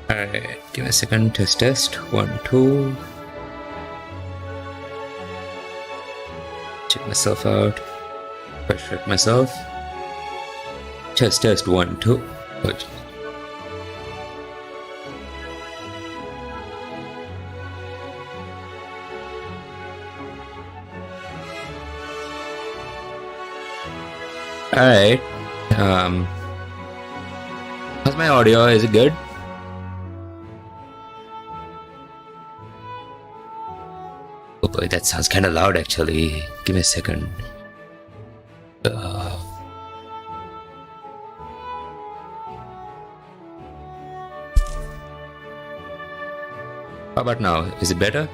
Alright, give me a second. Test. 1, 2. Check myself out. First check myself. Test. 1, 2. Oh, geez. Alright. How's my audio? Is it good? Oh boy, that sounds kind of loud actually. Give me a second. How about now? Is it better?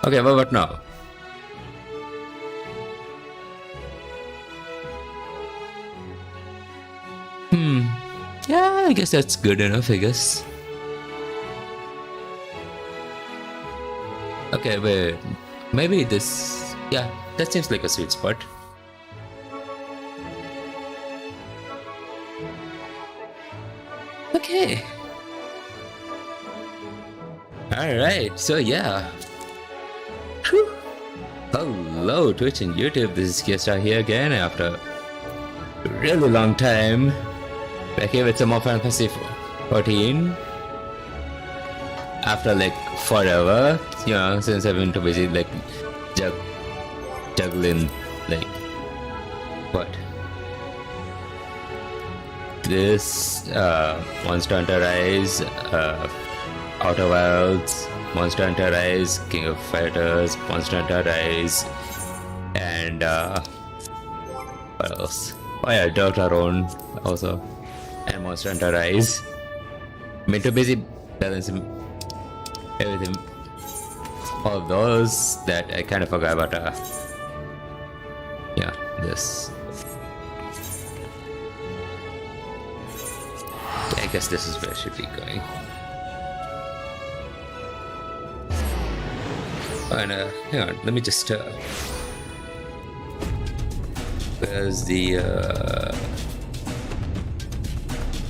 Okay, what about now? Yeah, I guess that's good enough, I guess. Okay, wait. Maybe this... Yeah, that seems like a sweet spot. Okay. Alright, so yeah. Whew. Hello, Twitch and YouTube. This is Skewerstar here again after a really long time. Back here with some more Final Fantasy 14. After like forever, you know, since I've been too busy like juggling like what? This Monster Hunter Rise, Outer Wilds, Monster Hunter Rise, King of Fighters, Monster Hunter Rise, and what else? Oh yeah, Deltarune also, and Monster Hunter Rise. Been too busy balancing everything, all those that I kind of forgot about. Yeah, this. I guess this is where I should be going. And hang on, let me just where's the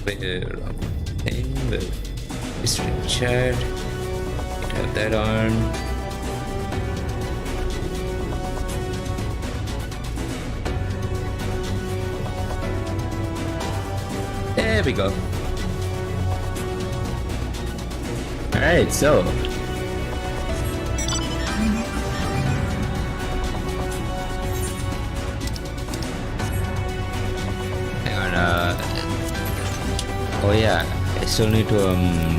thing, the history chat. Have that on. There we go. Alright, so hang on, oh yeah, I still need to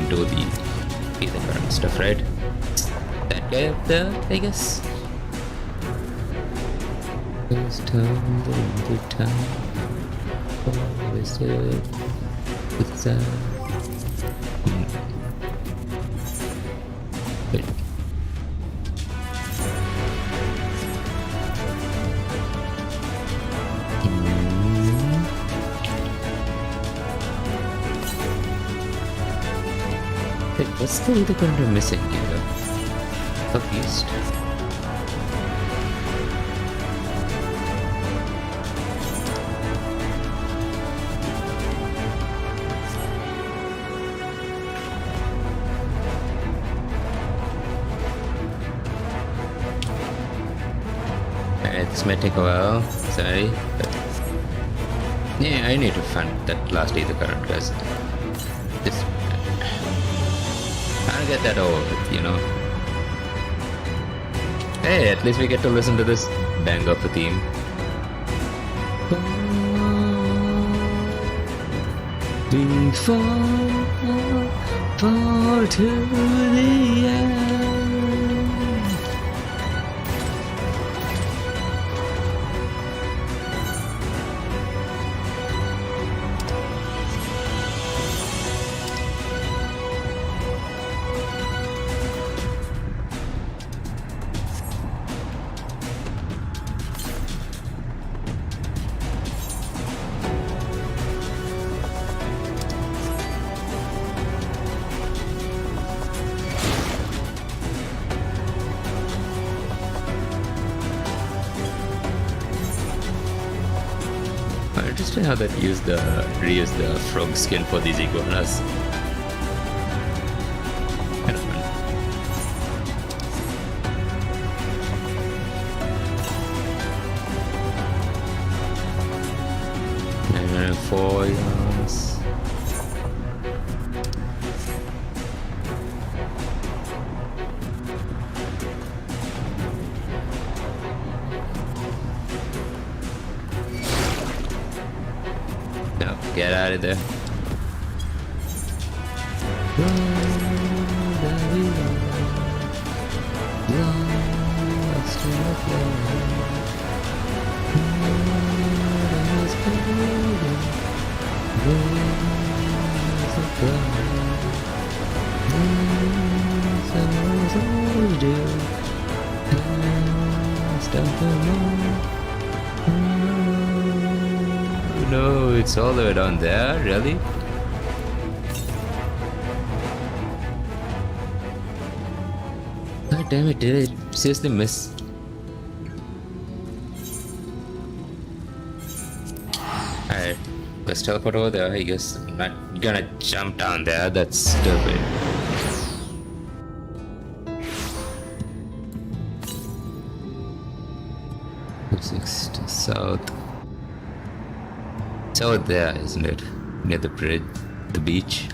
do the current stuff, right? That guy up there, I guess. First time, the time. What is it? What's that? Wait. Wait, what's the other kind of missing here? Southeast. Alright, this might take a while, sorry. But yeah, I need to find that last either current because this I'll get that over with, you know. Hey, at least we get to listen to this bang of a theme. We fall to the end. understand how that reuse the frog skin for these iguanas. Kind of fun. And 4 yards. No, get out of there. No, it's all the way down there, really? God damn it, did I seriously miss? Alright, let's teleport over there. I guess I'm not gonna jump down there, that's stupid. Six to south. It's over there, isn't it? Near the bridge, the beach.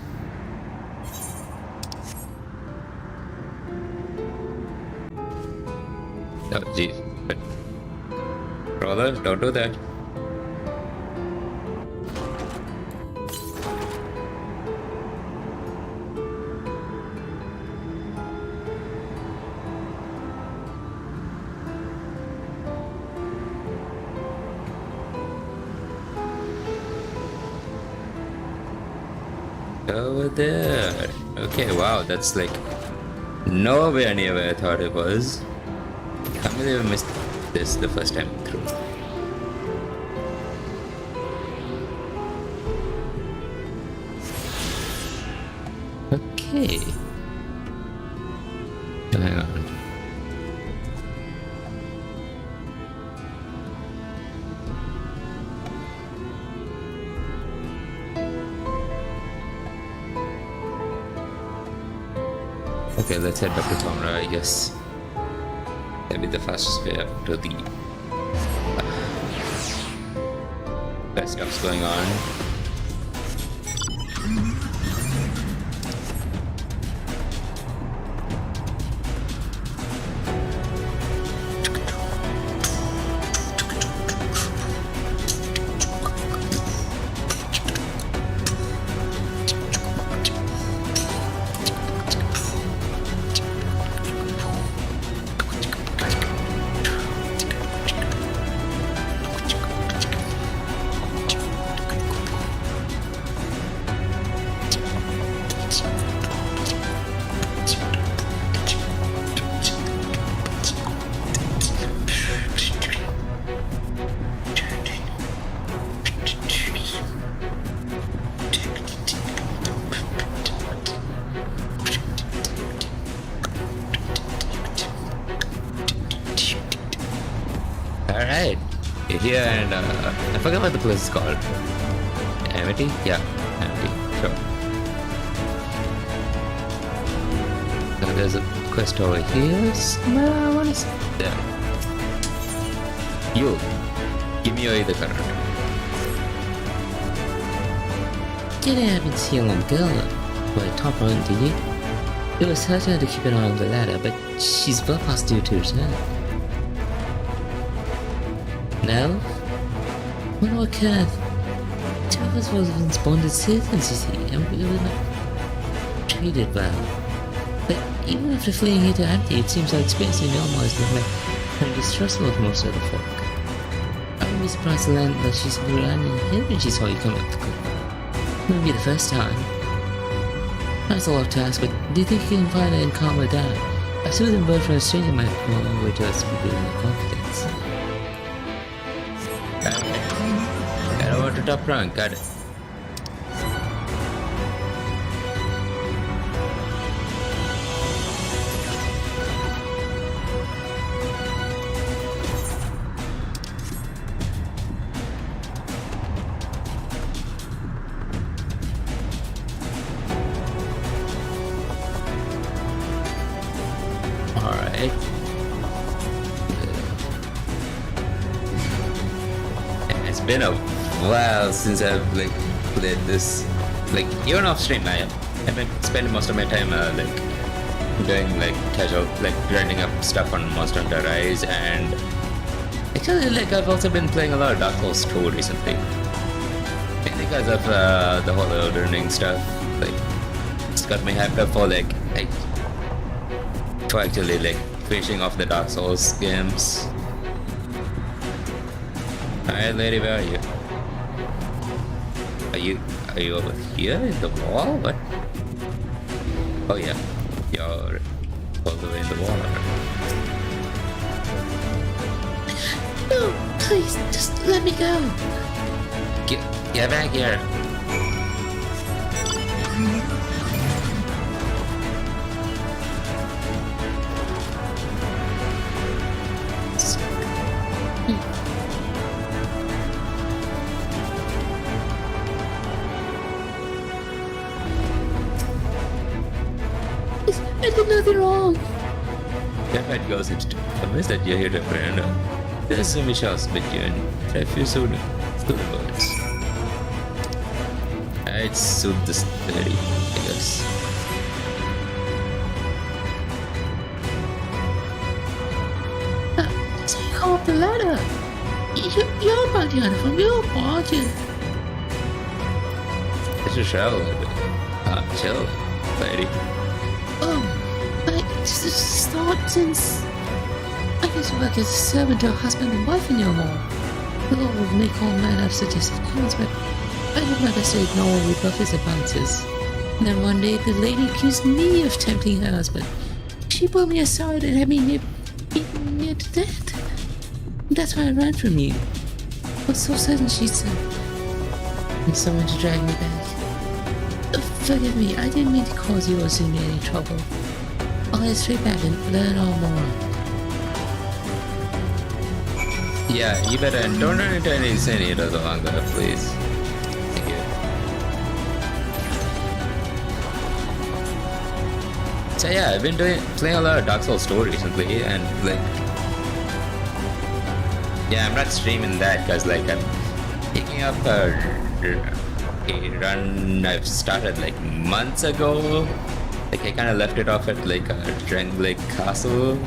Oh, jeez. But brother, don't do that. Over there. Okay, wow, that's like nowhere near where I thought it was. I can't believe I missed this the first time through. Okay. Hang on. Okay, let's head back to Tomra, I guess. That'll be the fastest way up to the best stuff's going on. Alright, you're here and I forgot what the place is called. Amity? Yeah, Amity, sure. Now there's a quest over here. No, what is there? You, give me your either current. Didn't happen to see a young girl by top run, did you? It was her turn to keep an eye on the ladder, but she's well past due to return. No? When what occurred? Two of us were once bonded citizens, you see, and we were not treated well. But even after fleeing here to Amity, it seems our experience in Yalmar is very distrustful of most of the folk. I wouldn't be surprised to learn that she's been around in here when she saw you come up the cliff. It wouldn't be the first time. That's a lot to ask, but do you think you can find her and calm her down? A soothing word from a stranger might go a long way to us revealing her confidence. Get over to top rank, got it. right? It's been a while since I've like played this. Like even off stream, I've been spending most of my time like doing like casual, like grinding up stuff on Monster Hunter Rise, and actually like I've also been playing a lot of Dark Souls 2 recently. Mainly because of the whole Elden Ring stuff. Like it's got me hyped up for actually like finishing off the Dark Souls games. Alright, lady, where are you? Are you over here in the wall? What? Oh yeah, you're all the way in the wall. No, please, just let me go. Get back here. I did nothing wrong. That fight goes into promise that you're here to friend. There's some shots between a few soon words. I'd suit this lady, I guess. So you go up the ladder. You're a bounty hunter from your party. It's a shell. Chill, lady. Oh, but just thought since I used to work as a servant to a husband and wife in your home. The law would make all manner of suggestive comments, but I did my best to ignore Rebecca's advances. And then one day the lady accused me of tempting her husband. She pulled me aside and had me beaten near to death. That's why I ran from you. I was so certain she'd send someone to drag me back. Forgive me, I didn't mean to cause you or Sumi any trouble. I'll head straight back and learn all more. Yeah, you better don't run into any senators along there, please. Thank you. So yeah, I've been playing a lot of Dark Souls 2 recently, and like, yeah, I'm not streaming that because like I'm picking up a run I've started like months ago. Like I kind of left it off at like a Drangleic Castle.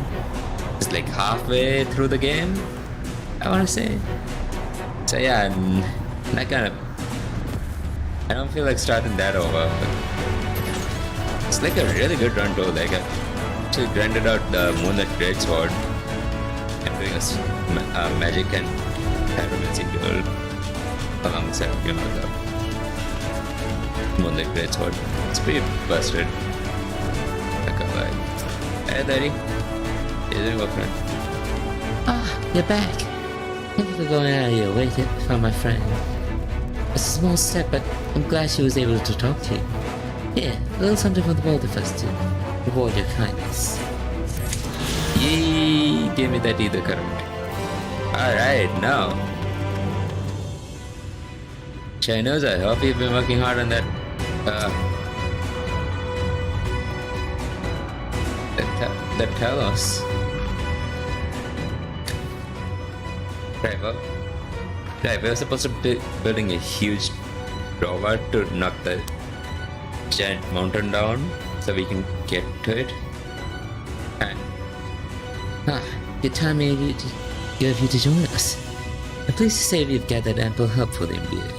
It's like halfway through the game, I want to say. So yeah, I don't feel like starting that over. It's like a really good run too. Like I actually grinded out the Moonlight Greatsword. I'm doing a magic and pyromancy duel alongside the Moonlight Greatsword. It's pretty busted. I can't lie. Hey, Daddy. How you doing, friend? Ah, you're back. Thank you for going out of your way to find my friend. It's a small step, but I'm glad she was able to talk to you. Here, a little something for the both of us to reward your kindness. Yee! Give me that ether current. Alright, now. Chinos, I hope you've been working hard on that that Talos. Right, we're supposed to be building a huge rover to knock the giant mountain down so we can get to it. And Good time you to join us. I'm pleased to say we've gathered ample help for the MBA.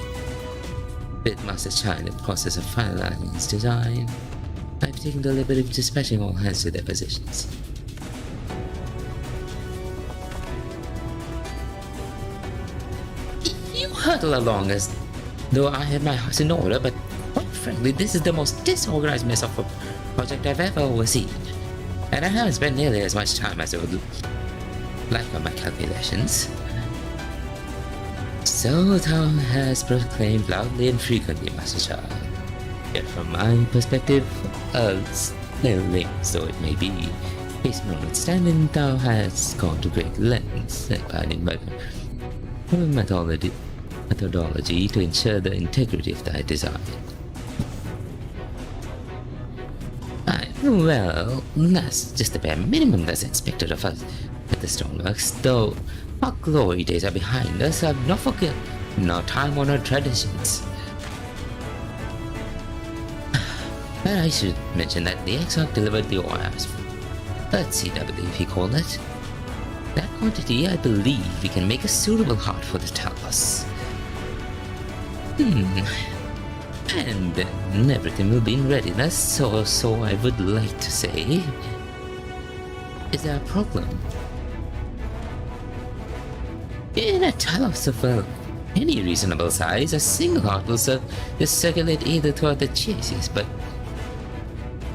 With Master Chai in the process of finalizing his design, I've taken the liberty of dispatching all hands to their positions. You hurtle along as though I had my house in order, but quite frankly, this is the most disorganized mess of a project I've ever overseen. And I haven't spent nearly as much time as I would like on my calculations. So Thou has proclaimed loudly and frequently, Master Chai. Yet from my perspective, little though it may be, his notwithstanding, Thou has gone to great lengths in methodology to ensure the integrity of thy design. Well, that's just the bare minimum that's expected of us at the stoneworks, though our glory days are behind us. I've not forgotten our time-honored traditions. But I should mention that the Exarch delivered the ore I asked for. Earthseed, I believe he called it. That quantity, I believe we can make a suitable heart for the Talos. And then everything will be in readiness, so I would like to say... Is there a problem? In a Talos of any reasonable size, a single heart will serve to circulate either throughout the chassis, but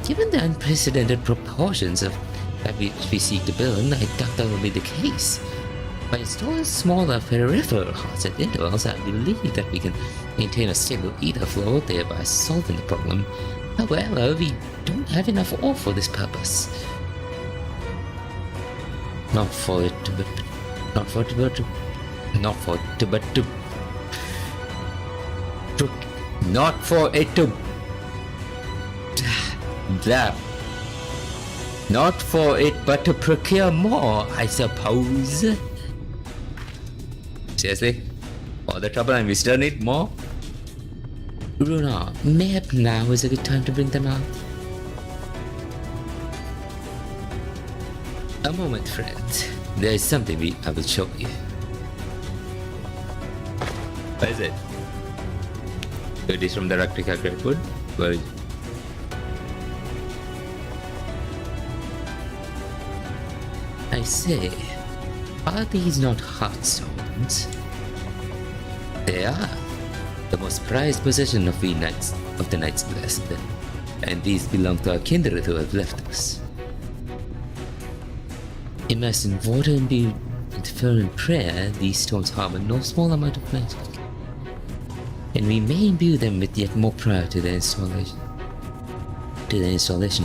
given the unprecedented proportions of that which we seek to build, I doubt that will be the case. By installing smaller peripheral hearts at intervals, I believe that we can maintain a stable ether flow, thereby solving the problem. However, we don't have enough ore for this purpose. Not for it to but to procure more, I suppose. Seriously? All the trouble and we still need more? Runa, maybe now is a good time to bring them out. A moment, friends. There is something I will show you. What is it? It is from the Raktika Greatwood? Well, I say, are these not heartstones? They are. The most prized possession of the Knights Blessed, and these belong to our kindred who have left us. Immersed in water imbued with fervent prayer, these stones harbor no small amount of magic, and we may imbue them with yet more prior to their installation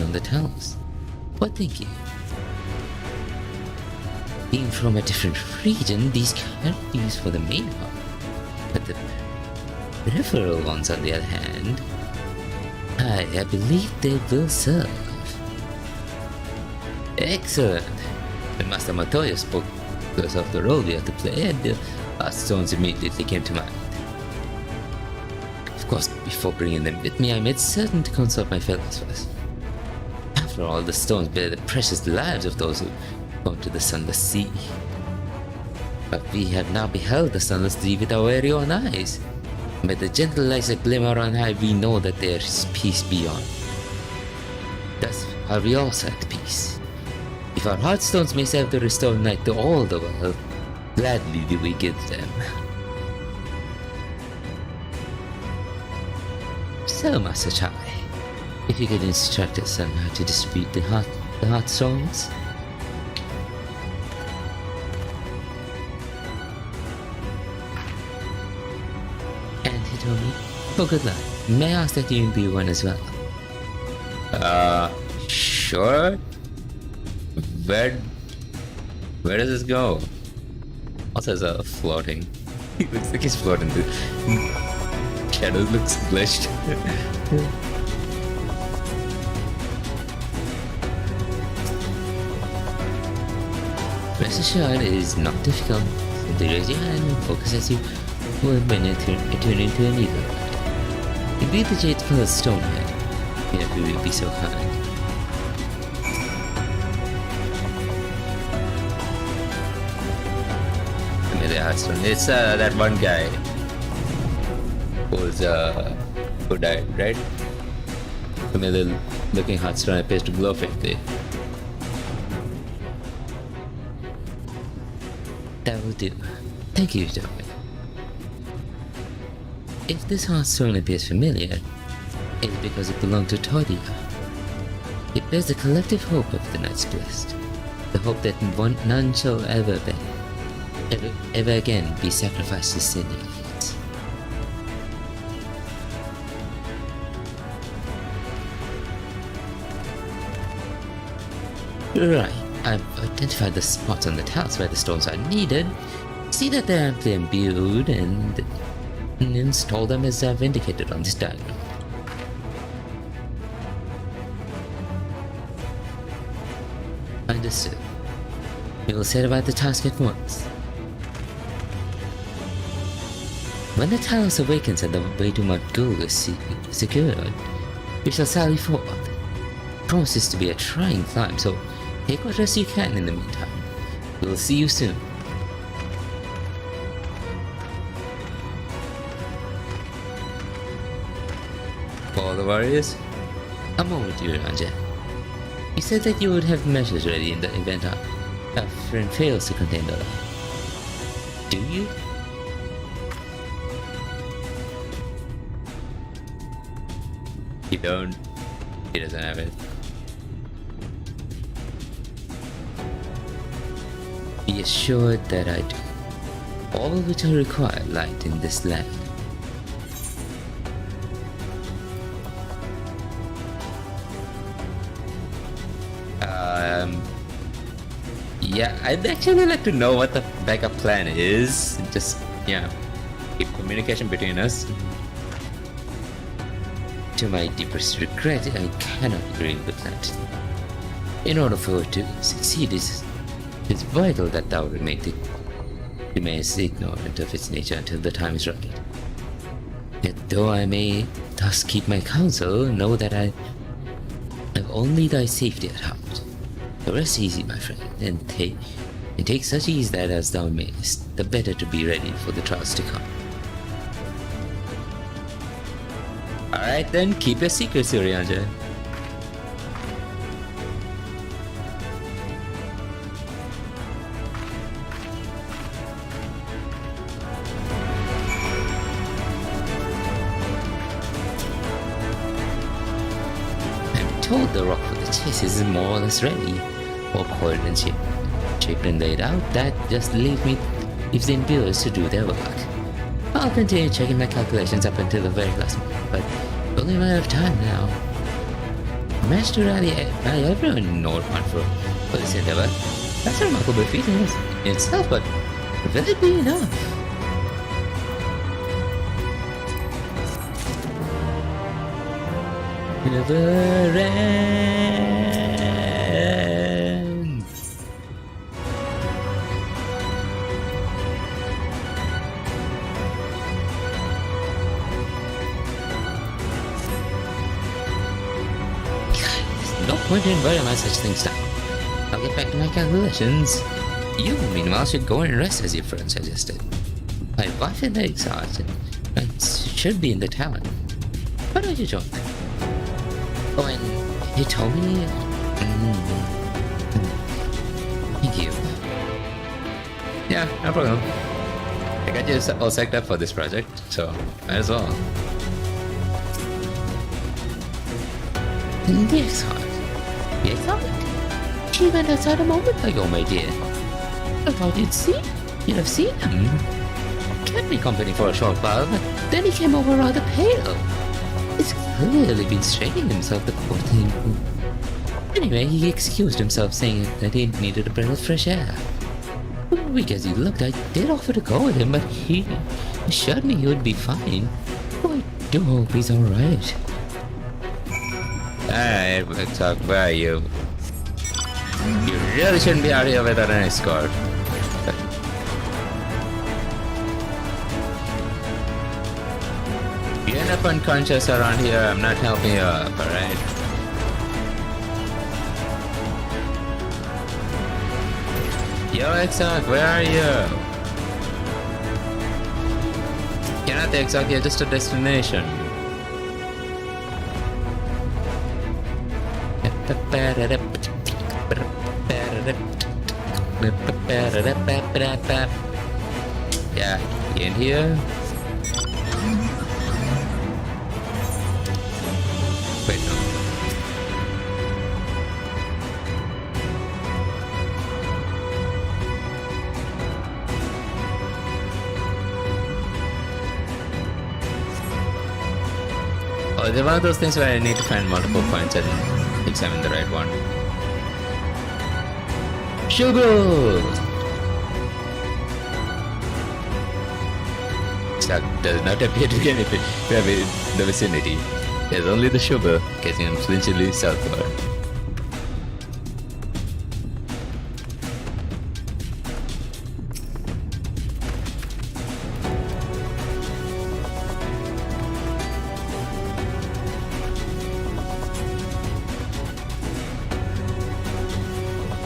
on the Talos. What think you? Being from a different region, these can't be used for the main part, but the peripheral ones, on the other hand, I believe they will serve. Excellent. When Master Matoya spoke to us of the role we have to play, and the heartstones immediately came to mind. Of course, before bringing them with me, I made certain to consult my fellows first. After all, the stones bear the precious lives of those who gone to the Sunless Sea. But we have now beheld the Sunless Sea with our very own eyes. By the gentle lights that glimmer on high, we know that there is peace beyond. Thus are we also at peace. If our heartstones may serve to restore light to all the world, gladly do we give them. So, Master Chai, if you could instruct us on how to distribute the heartstones. And Hitomi, for good luck, may I ask that you be one as well? Sure. Where does this go? Also, there's floating. He looks like he's floating. The shadows looks glitched. Rest assured, it is not difficult. Simply raise your hand and focus as you would when you turn into an eagle. Imbue the jade's first stone head, if you will be so kind. It's that one guy who died, right? Familiar looking heartstone appears to glow faintly. That will do. Thank you, Hitomi. If this heartstone appears familiar, it is because it belonged to Todia. It bears the collective hope of the Knights Blessed, the hope that none shall ever again be sacrificed to sin and hate. Right, I've identified the spots on the tiles where the stones are needed. See that they're amply imbued and install them as I've indicated on this diagram. Understood. We will set about the task at once. When the Talos awakens and the way to Mount Gould is secured, we shall sally forth. Promises to be a trying climb, so take what rest you can in the meantime. We will see you soon. For all the warriors? A moment, Uranja. You said that you would have measures ready in the event a friend fails to contain the light. Do you? He don't. He doesn't have it. Be assured that I do. All which I require light in this land. Yeah, I'd actually like to know what the backup plan is. Just, yeah, keep communication between us. To my deepest regret, I cannot agree with that. In order for it to succeed, it's vital that thou remains ignorant of its nature until the time is right. Yet though I may thus keep my counsel, know that I have only thy safety at heart. The rest easy, my friend, and take such ease that as thou mayest, the better to be ready for the trials to come. Alright then, keep your secrets, Urianja. I'm told the rock for the chase is more or less ready, all coiled and shaped and laid out. That just leaves the imbuers to do their work. I'll continue checking my calculations up until the very last moment, but only a matter of time now. I managed to rally everyone in Nordman for this endeavor. That's a remarkable feat in itself, but will it be enough? Never ends. No point in worrying about such things now. I'll get back to my calculations. You, meanwhile, should go and rest as your friend suggested. My wife and legs are and should be in the town. Why don't you join them? Oh, and he told me... Thank you. Yeah, no problem. I got you all set up for this project, so might as well. The X-Heart. The X-Heart? She went outside a moment ago, my dear. I thought you'd have seen him. Kept me company for a short while, but then he came over rather pale. He's clearly been straining himself, the poor thing. Anyway, he excused himself, saying that he needed a breath of fresh air. Weak as he looked, I did offer to go with him, but he assured me he would be fine. Oh, I do hope he's alright. Alright, let's talk about you. You really shouldn't be out here without an escort. You end up unconscious around here, I'm not helping you up, alright? Yo, Exarch, where are you? You're not the Exarch, you're just a destination. Yeah, you in here? Wait, no. Oh, they're one of those things where I need to find multiple points and examine the right one. Sugar! That does not appear to be anything in the vicinity. There's only the sugar getting unflinchingly southward.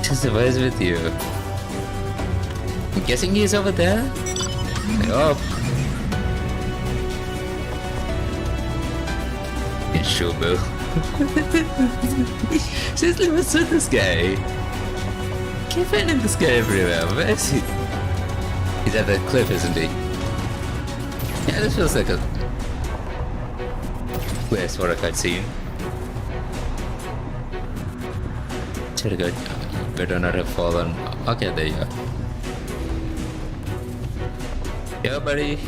Just the voice with you. I'm guessing he's over there? Oh. It's Shubu. Seriously, what's with this guy? Keep finding this guy everywhere. Where is he? He's at the cliff, isn't he? Yeah, this feels like a... Where's for a cutscene? Should have got... Better not have fallen. Okay, there you go. Yo, buddy.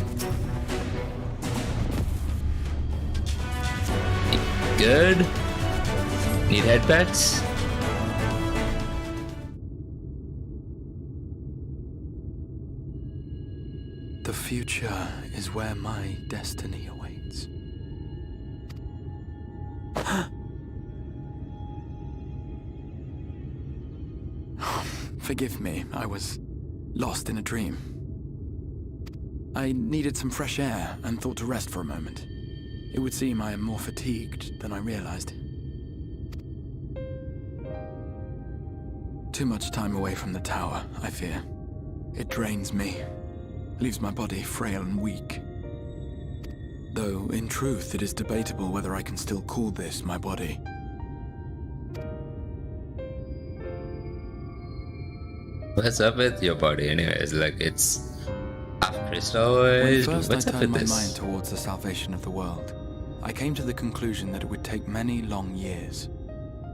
Good? Need headpats? The future is where my destiny awaits. Forgive me, I was lost in a dream. I needed some fresh air and thought to rest for a moment. It would seem I am more fatigued than I realized. Too much time away from the tower, I fear. It drains me, leaves my body frail and weak. Though, in truth, it is debatable whether I can still call this my body. What's up with your body anyways? Like, it's half crystalloid? When first What's I up turned with my this? mind towards the salvation of the world, I came to the conclusion that it would take many long years,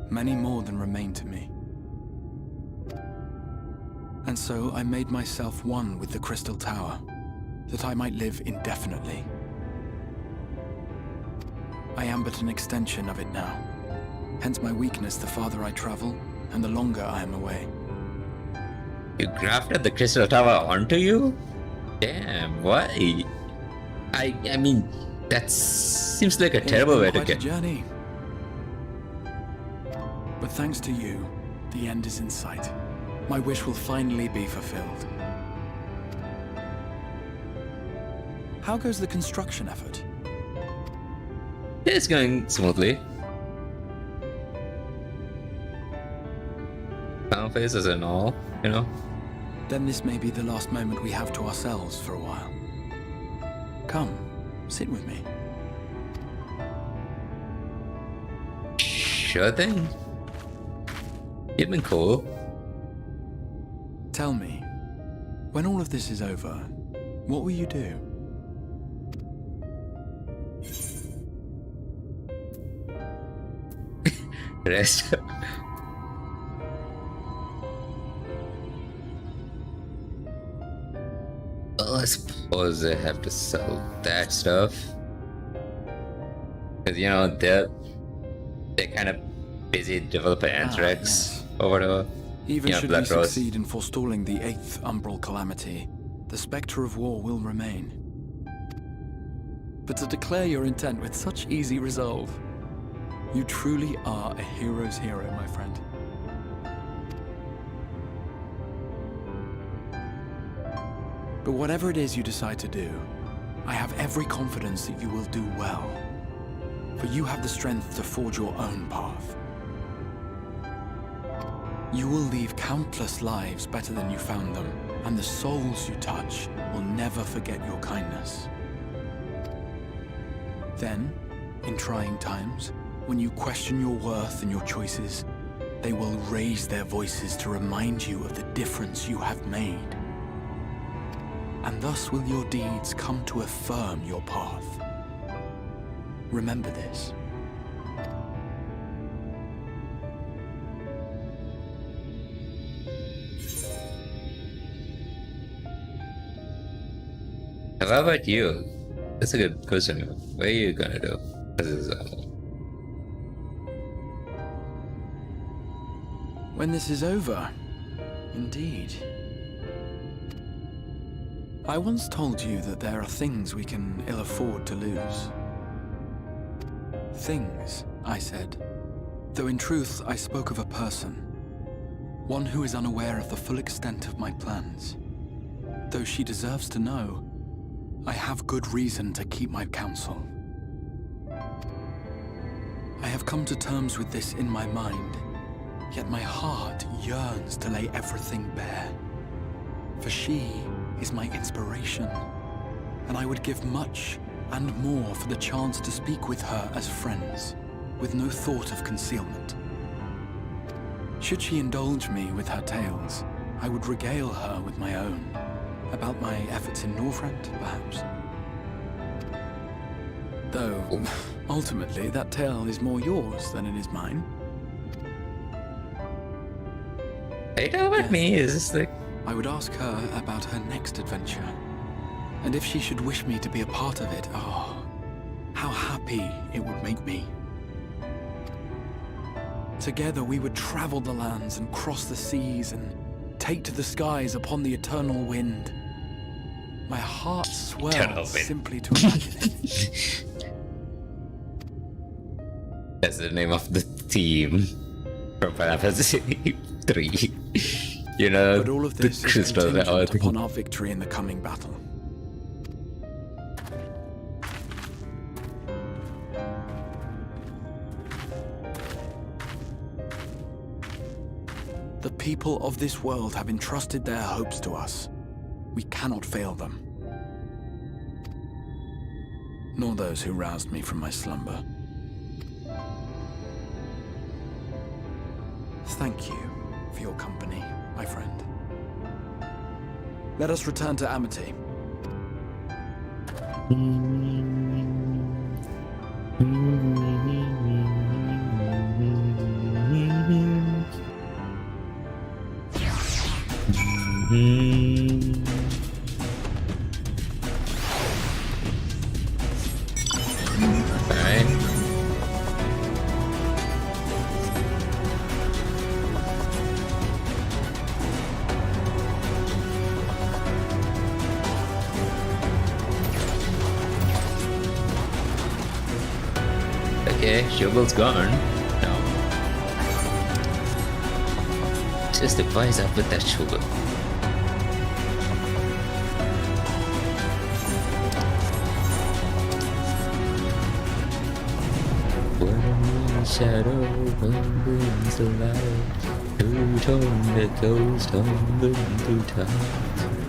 many more than remain to me. And so I made myself one with the Crystal Tower, that I might live indefinitely. I am but an extension of it now, hence my weakness the farther I travel, and the longer I am away. You grafted the Crystal Tower onto you? Damn, why? I mean, that seems like a terrible way to Quite a get... journey. But thanks to you, the end is in sight. My wish will finally be fulfilled. How goes the construction effort? It's going smoothly. Found faces and all, you know? Then this may be the last moment we have to ourselves for a while. Come, sit with me. Sure thing. You've been cool. Tell me, when all of this is over, what will you do? Rest. Well, I suppose they have to sell that stuff. Because, you know, they're kind of busy developing Anthrax yes. or whatever. Even Yeah, should Blood we Rose. succeed in forestalling the 8th umbral calamity, the spectre of war will remain. But to declare your intent with such easy resolve, you truly are a hero's hero, my friend. But whatever it is you decide to do, I have every confidence that you will do well. For you have the strength to forge your own path. You will leave countless lives better than you found them, and the souls you touch will never forget your kindness. Then, in trying times, when you question your worth and your choices, they will raise their voices to remind you of the difference you have made. And thus will your deeds come to affirm your path. Remember this. How about you? That's a good question. What are you gonna do? This is, When this is over, indeed. I once told you that there are things we can ill afford to lose. Things, I said, though in truth I spoke of a person. One who is unaware of the full extent of my plans. Though she deserves to know, I have good reason to keep my counsel. I have come to terms with this in my mind, Yet my heart yearns to lay everything bare. For she is my inspiration, and I would give much and more for the chance to speak with her as friends, with no thought of concealment. Should she indulge me with her tales, I would regale her with my own, about my efforts in Northrend, perhaps. Though, ultimately, that tale is more yours than it is mine. You know what me is like. I would ask her about her next adventure, and if she should wish me to be a part of it, oh, how happy it would make me. Together we would travel the lands and cross the seas and take to the skies upon the eternal wind. My heart swells simply to imagine it. That's the name of the team from Final Fantasy III. You know, but all of this the is crystals contingent upon our victory in the coming battle. The people of this world have entrusted their hopes to us. We cannot fail them. Nor those who roused me from my slumber. Thank you for your company, my friend. Let us return to Amity. Okay, Shovel's gone. No. Just advise up with that Shovel. When shadow burns the light, who told the ghost on the time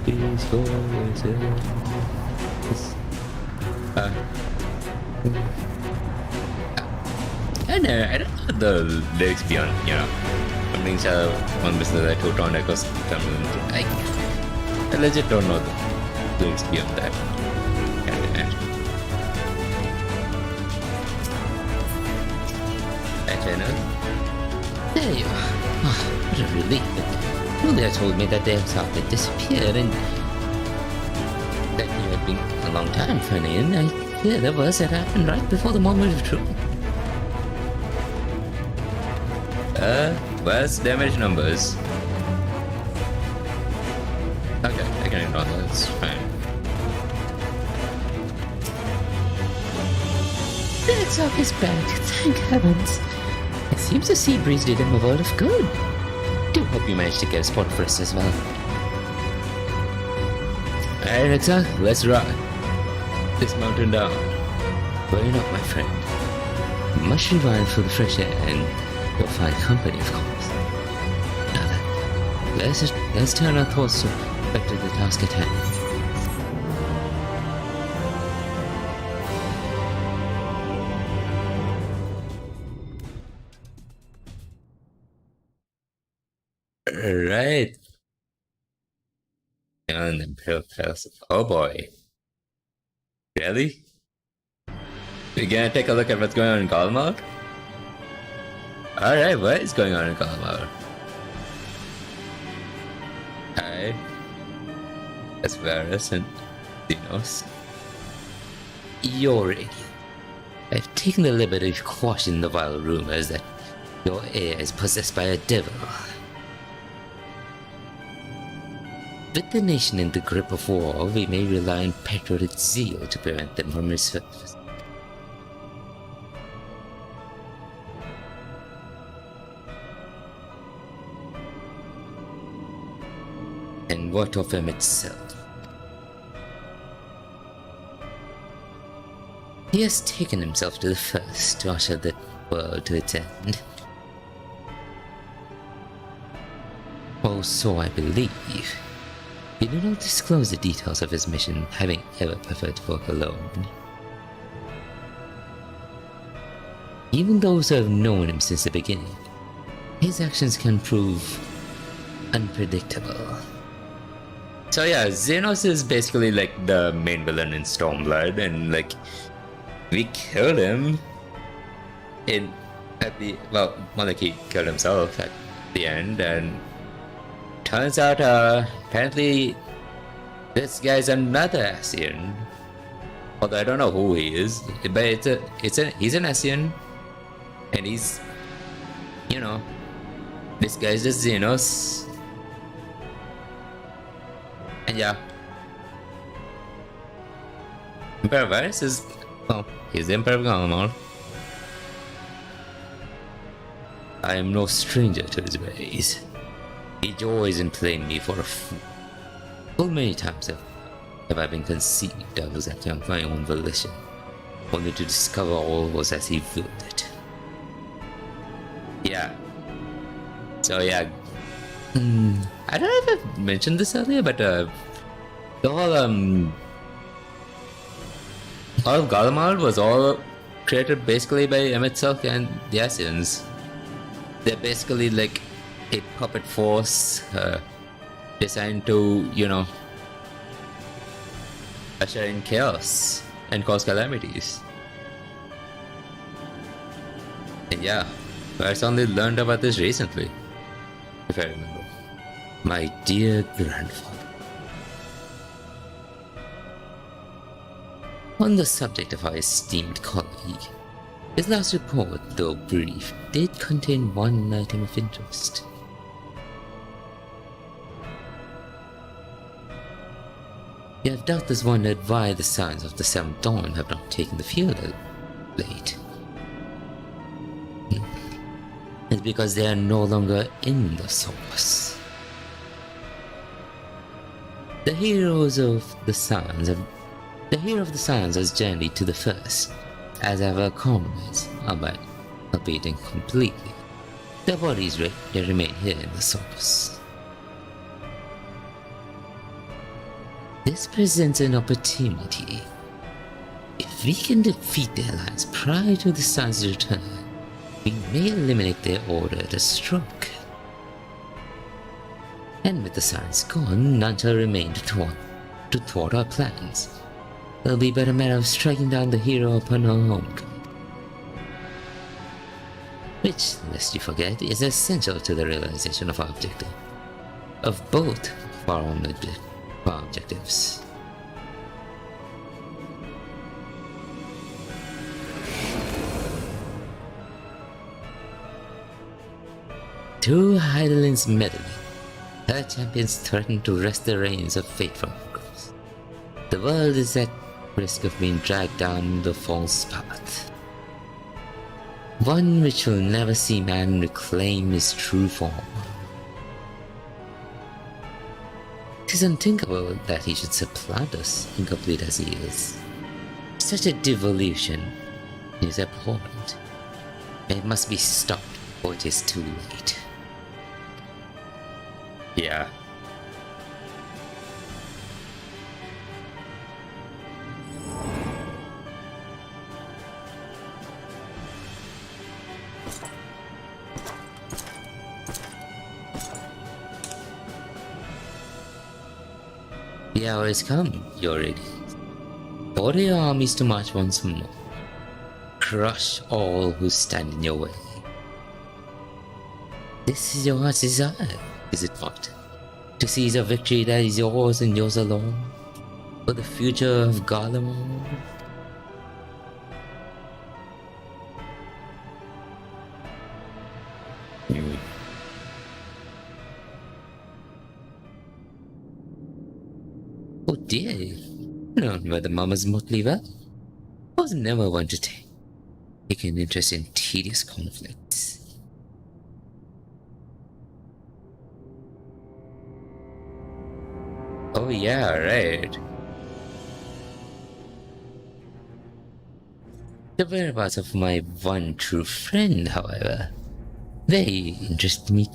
is yours. I don't know the lyrics beyond, you know. Something shall one business that who don't echoes I legit don't know the lyrics beyond that. That channel? There you are. Oh, what a relief. Julia told me that their thought had disappeared and that you had been a long time, Fanny, and I hear the worst that happened right before the moment of truth. Where's damage numbers? Okay, I can ignore that, it's fine. The Exarch is back, thank heavens. It seems the sea breeze did him a world of good. Do hope you managed to get a spot for us as well. Alright, Exarch, let's rock this mountain down. Worry not, my friend. You must revive for the fresh air and you'll find company, of course. Now then, let's turn our thoughts back to the task at hand. Right. And Imperial Palace. Oh boy. Really? We're gonna take a look at what's going on in Galmar? Alright, what is going on in Galmar? Alright. That's Varus and Dinos. You're radiant. I've taken the liberty of quashing the vile rumors that your heir is possessed by a devil. With the nation in the grip of war, we may rely on patriotic zeal to prevent them from resurfacing. And what of him itself? He has taken himself to the first to usher the world to its end. or so I believe. He did not disclose the details of his mission, having ever preferred to work alone. Even those who have known him since the beginning, his actions can prove unpredictable. So yeah, Xenos is basically like the main villain in Stormblood, and like we killed him more like he killed himself at the end, and turns out apparently this guy's another Ascian. Although I don't know who he is, but he's an Ascian, and he's, you know, this guy's just Xenos. And yeah, Emperor Varys is, well, he's the Emperor of Garlemald. I am no stranger to his ways. He joys in playing me for a fool. Full many times have I been conceived I was acting on my own volition, only to discover all was as he willed it. Yeah. So yeah, I don't know if I mentioned this earlier, but the whole all of Garlemald was all created basically by Emet and the Ascians. They're basically like a puppet force designed to, you know, usher in chaos and cause calamities. And yeah, I only learned about this recently, if I remember. My dear grandfather. On the subject of our esteemed colleague, his last report, though brief, did contain one item of interest. You have doubtless wondered why the Sons of the Seventh Dawn have not taken the field of late. It's because they are no longer in the source. The hero of the Sons has journeyed to the first, as ever comrades, albeit incompletely. Their bodies they remain here in the source. This presents an opportunity. If we can defeat the Alliance prior to the Sun's return, we may eliminate their order at a stroke. And with the Suns gone, none shall remain to thwart our plans. It'll be but a matter of striking down the hero upon our homecoming. Which, lest you forget, is essential to the realization of our objective. Of both of our own objectives. Through Heidelin's meddling, her champions threaten to wrest the reins of fate from us. The world is at risk of being dragged down the false path. One which will never see man reclaim his true form. It is unthinkable that he should supplant us, incomplete as he is. Such a devolution is abhorrent. It must be stopped, or it is too late. Yeah. The hour has come, your ready. Order your armies to march once more. Crush all who stand in your way. This is your heart's desire, is it not? To seize a victory that is yours and yours alone, for the future of Garlemald. Oh dear, known by the Mama's motley well. I was never one to take an interest in tedious conflicts. Oh yeah, right. The whereabouts of my one true friend, however, they interest me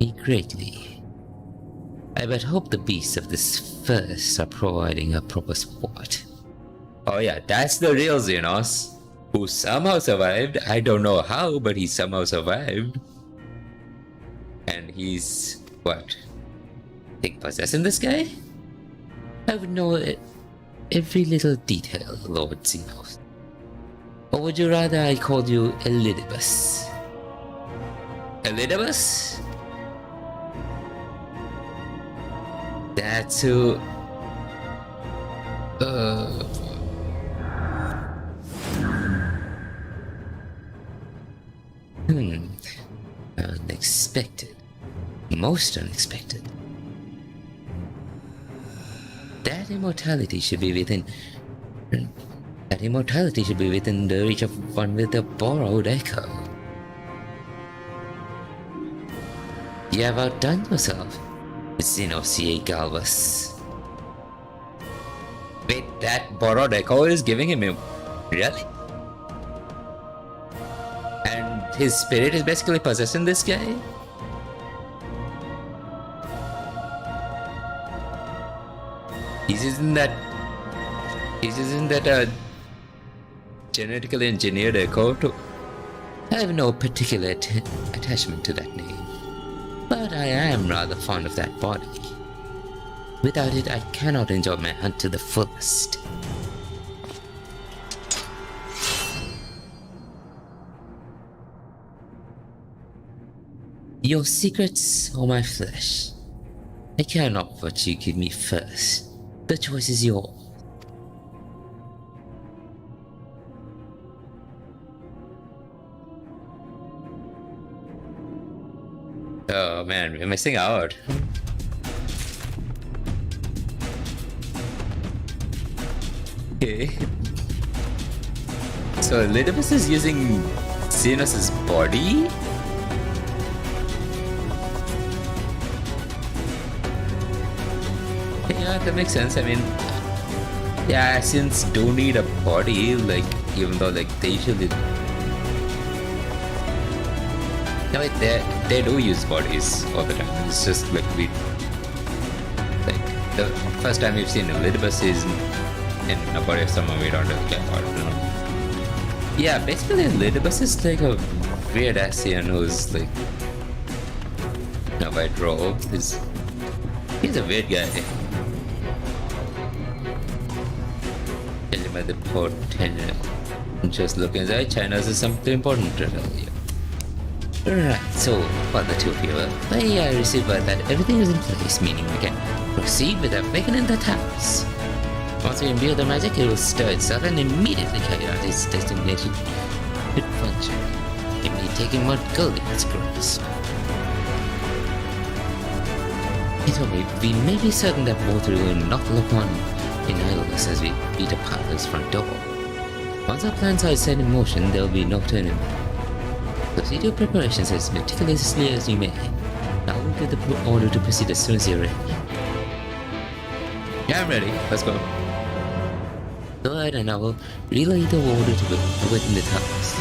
me greatly. I but hope the beasts of this first are providing a proper sport. Oh yeah, that's the real Xenos, who somehow survived. I don't know how, but he somehow survived. And he's what? Think possessing this guy? I would know every little detail, Lord Xenos. Or would you rather I called you Elidibus? Elidibus? That's who... Unexpected. Most unexpected. That immortality should be within the reach of one with a borrowed echo. You have outdone yourself, Xenosia Galvus. Wait, that borrowed echo is giving him a... Really? And his spirit is basically possessing this guy? Isn't that a genetically engineered echo to... I have no particular attachment to that name, but I am rather fond of that body. Without it, I cannot enjoy my hunt to the fullest. Your secrets or my flesh? I care not what you give me first. The choice is yours. Oh man, we're missing out. Okay. So Elidibus is using Xenos' body? Yeah, that makes sense. I mean, yeah, Asians do need a body, like, even though, like, they usually... No, like, they do use bodies all the time. It's just, like, like, the first time we've seen Elidibus is in a body of someone we don't really care about, you know? Yeah, basically Elidibus is, like, a weird Asian who's, like, a white robe. He's a weird guy. By the port tenure. Just looking inside, China's is something important to tell you. Right, so for the two of you, I received word that everything is in place, meaning we can proceed with awakening the towers. Once we imbue the magic, it will stir itself and immediately carry out its designated function, namely taking what Goliath's grasp. Either way, we may be certain that both will not look on in idleness as we beat a palace front door. Once our plans are set in motion, there will be no turning back. Proceed your preparations as meticulously as you may. I will give the order to proceed as soon as you're ready. Yeah, I'm ready. Let's go. Go ahead and I will relay the order to awaken the towers.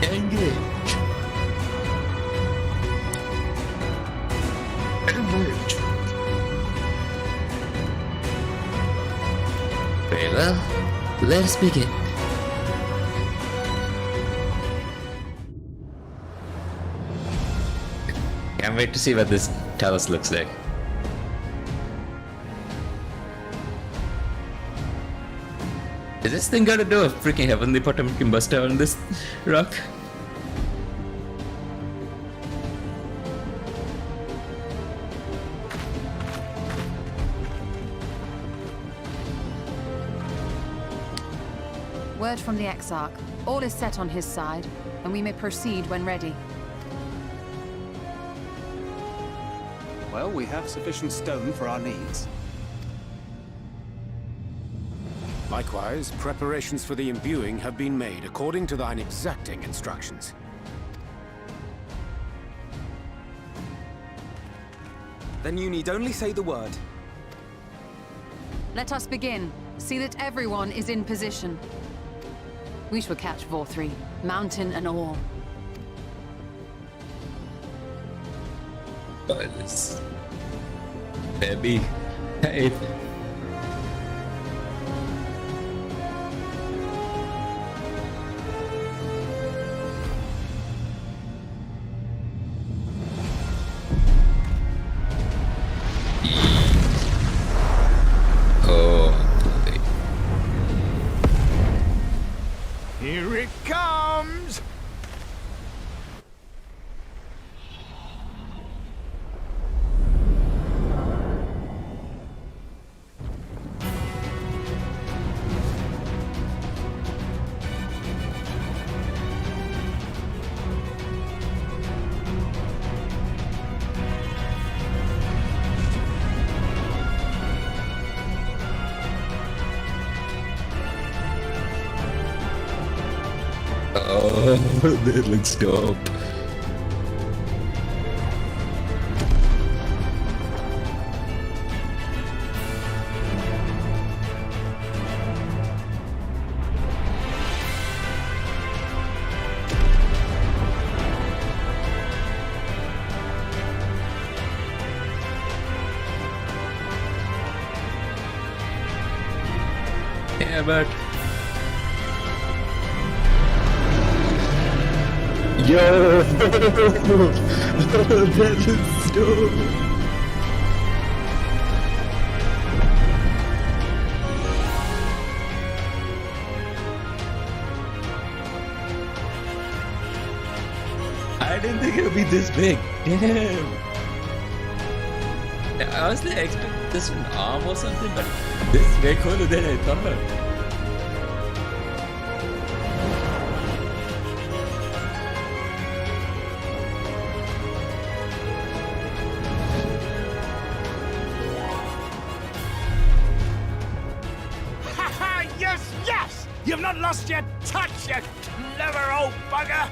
Engage. Very well, let us begin. Can't wait to see what this talus looks like. Is this thing gonna do a freaking heavenly Potemkin buster on this rock? Word from the Exarch. All is set on his side, and we may proceed when ready. Well, we have sufficient stone for our needs. Likewise, preparations for the imbuing have been made according to thine exacting instructions. Then you need only say the word. Let us begin. See that everyone is in position. We shall catch Vor 3, mountain and all. This baby. Hey. Oh, boy. Here it comes! Oh, that looks dope. Yeah, but yo, that looks dope. I didn't think it would be this big. Damn. I was like expecting this an arm or something, but this is way cooler than I thought. Ha! Yes, yes! You've not lost your touch, you clever old bugger!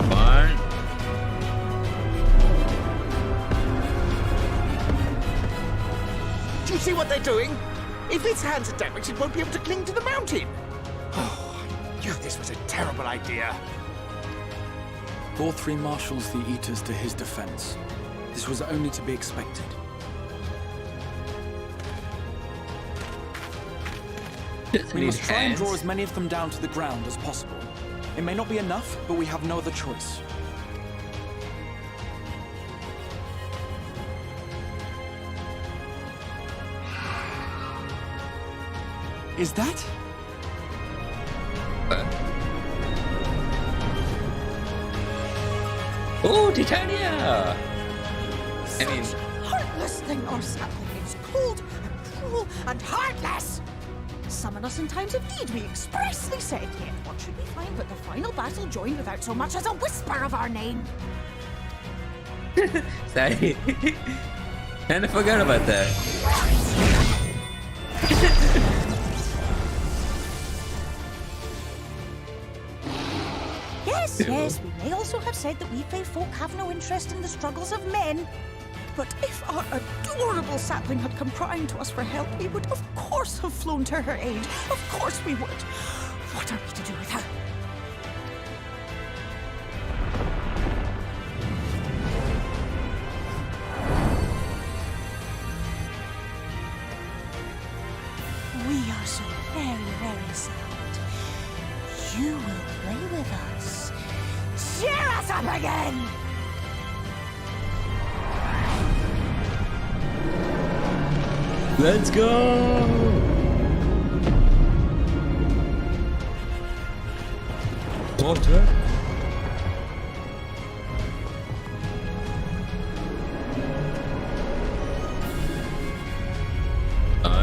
Fun. Do you see what they're doing? If its hands are damaged, it won't be able to cling to the mountain. Oh, I knew this was a terrible idea. Thor III marshals the Eaters to his defense. This was only to be expected. We must try and draw as many of them down to the ground as possible. It may not be enough, but we have no other choice. Is that? Oh, Titania! I mean, Heartless thing or sapling is cold and cruel and heartless! Summon us in times of need, we expressly said, yet what should we find but the final battle joined without so much as a whisper of our name? sorry. Kinda forgot about that. Yes, yes, we may also have said that we Fae folk have no interest in the struggles of men. But if our adorable sapling had come crying to us for help, we would of course have flown to her aid. Of course we would. What are we to do with her? We are so very, very sad. You will play with us. Cheer us up again! Let's go! Water.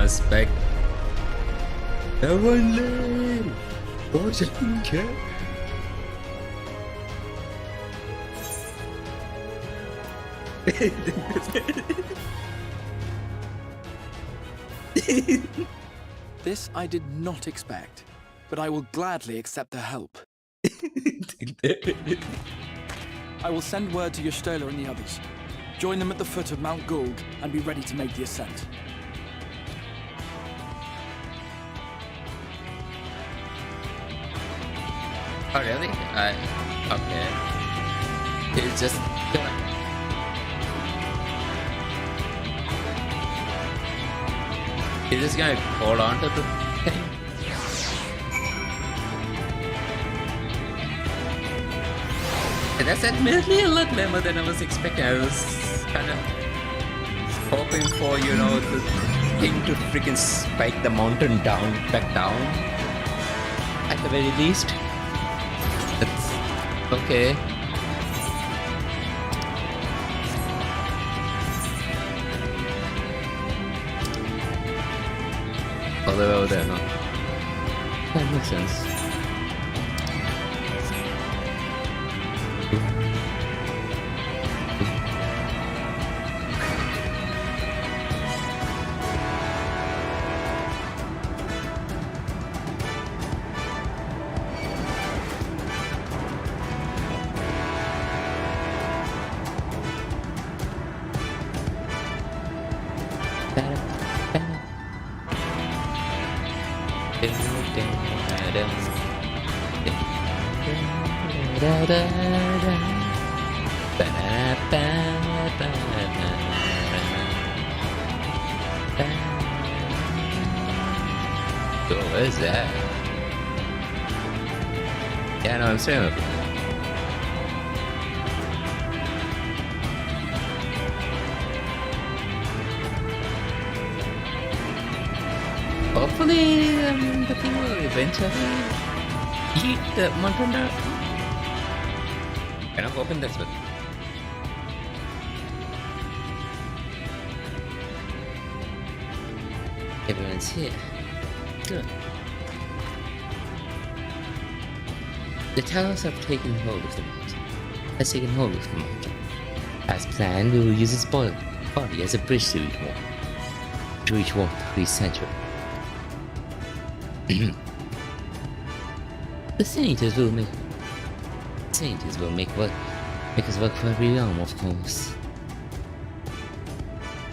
Spec. Heavenly! Water cat. This I did not expect, but I will gladly accept the help. I will send word to Yostela and the others. Join them at the foot of Mount Gould and be ready to make the ascent. Oh really? Okay. He's just gonna... He's just gonna hold on to the thing. And that's admittedly a lot more than I was expecting. I was kind of hoping for, you know, the thing to freaking spike the mountain down, back down. At the very least. That's okay. All the way over there, huh? That makes sense. So what is that? Yeah, no, I'm saying it. Hopefully, the thing will eventually eat the mountain down. And I'm hoping that's what. Everyone's here. Good. The towers have taken hold of the mountain. As planned, we will use its body as a bridge to reach War 3 Central. The Senators will make us work for every realm, of course.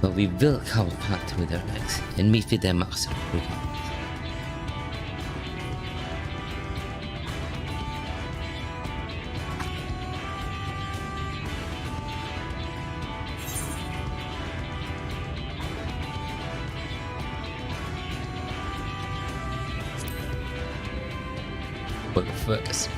But we will carve a path through their ranks and meet with their master. But first,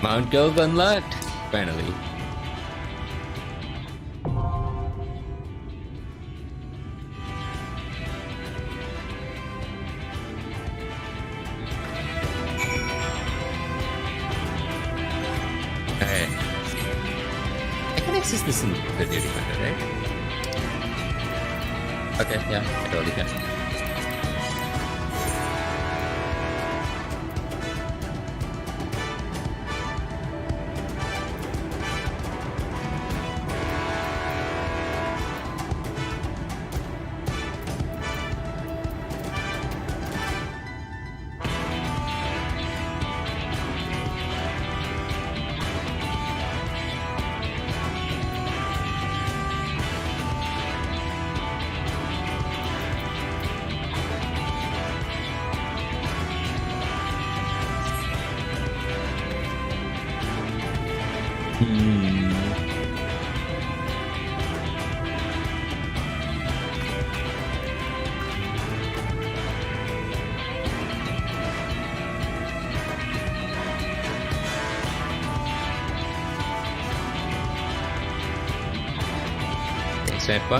Mount Gould unlocked, finally. Alright. I can access this in the duty finder, right? Okay, yeah, I totally can. Sepa.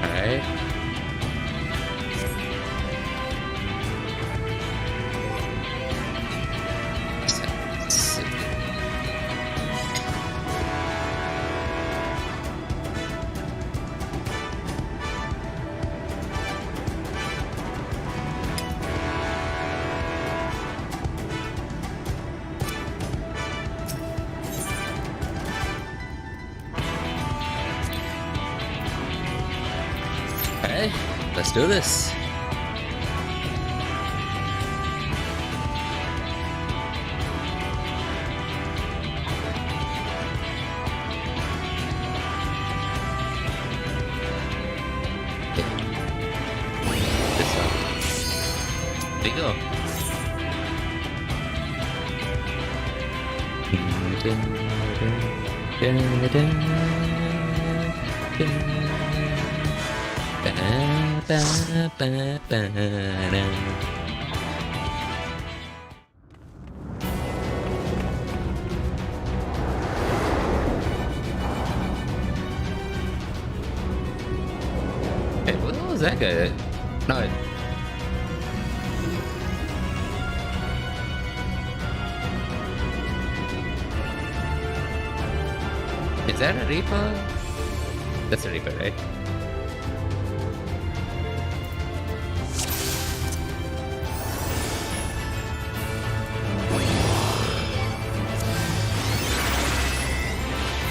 Alright. Hey, let's do this. This one. There you go. Hey, what was that guy? No. Is that a Reaper? That's a Reaper, right?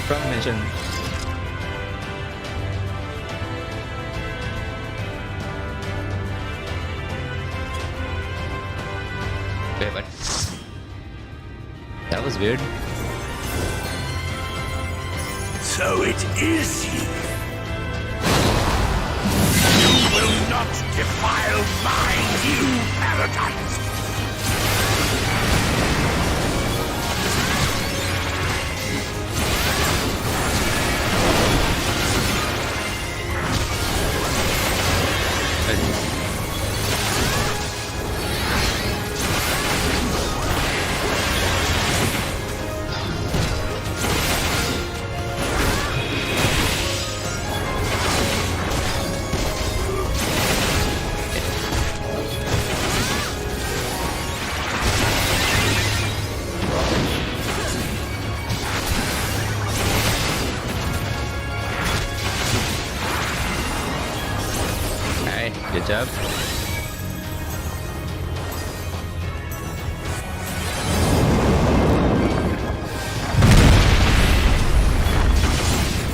From mention. Wait, what? That was weird. So it is you. You will not defile my new paradise. Good job.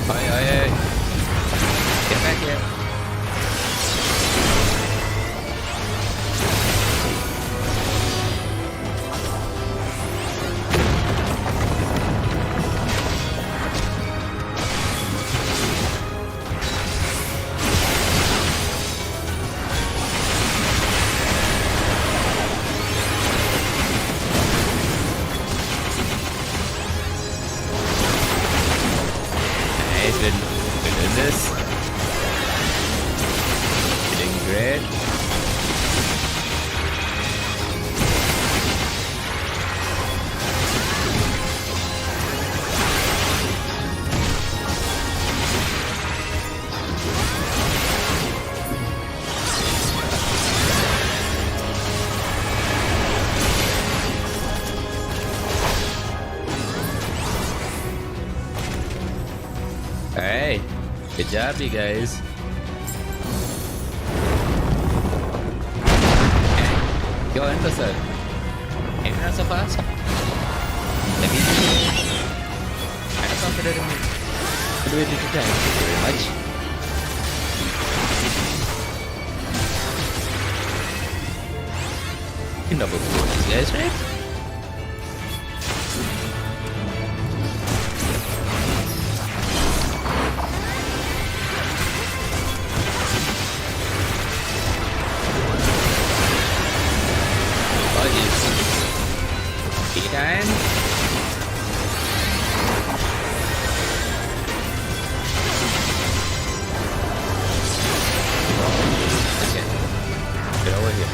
Oi. Get back here. Good in this. You're doing great. Alright, good job, you guys. Go in the sir. Maybe not so fast. Maybe kind of confident in me. Do it into time. Thank you very much. You can double kill these guys, right? Time. Okay. Get over here.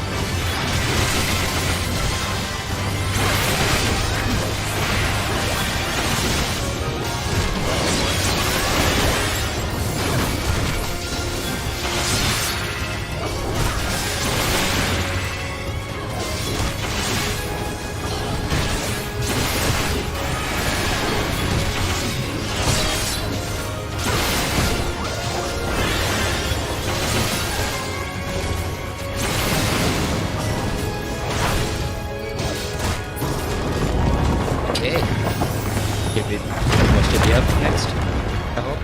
Okay. Give it what should be up next. I hope.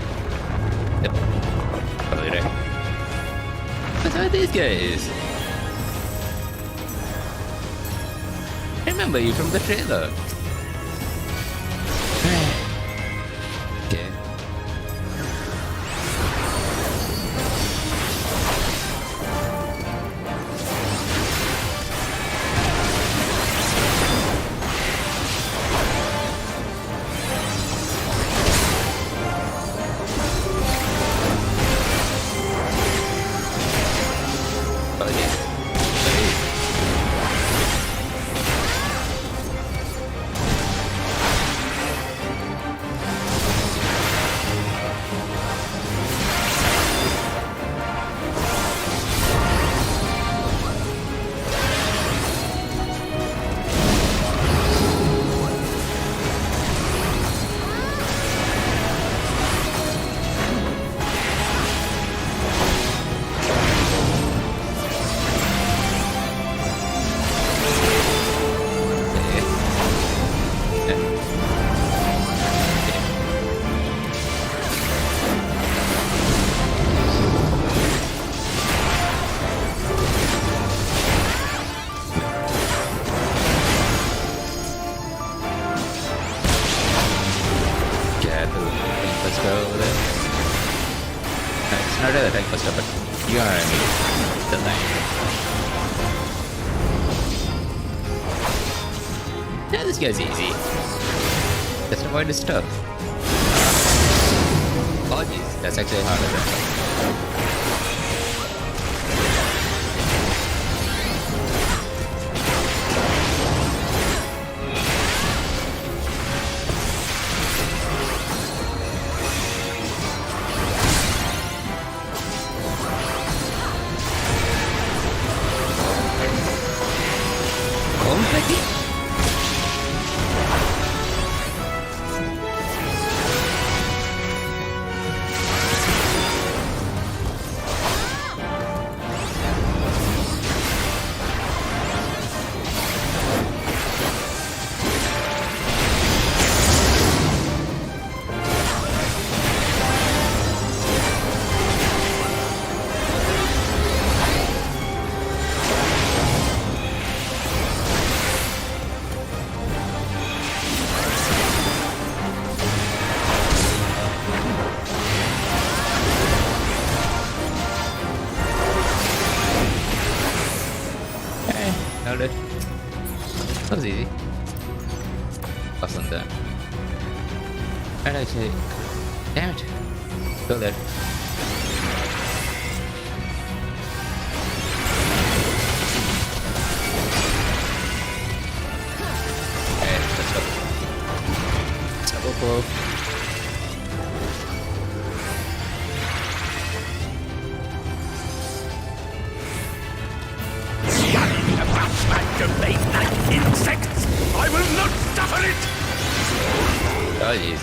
Yep. Probably right. What's with these guys? I remember you from the trailer. Okay. Not really attack first, but you are the line. Yeah, this guy's easy. Just avoid his stuff. Oh jeez, that's actually harder than it. That was easy. Awesome done. And actually, damn it. Go there. Okay, let's go. Double blow. Masturbate like insects! I will not suffer it! Oh jeez.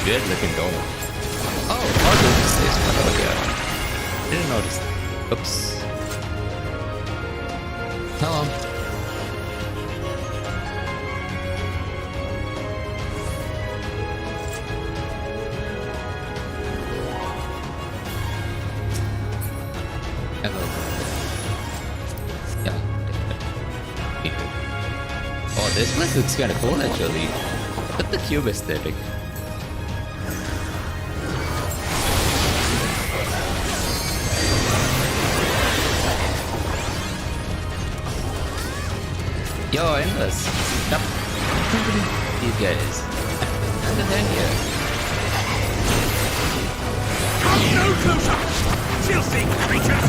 Good looking dome. Oh, all this is oh yeah. Didn't notice. Oops. Hello. Hello. Yeah. Oh, this place looks kind of cool actually. Look at the cube aesthetic. Yo, endless. Stop. These guys. Look at them here. Come no closer! Filthy creatures!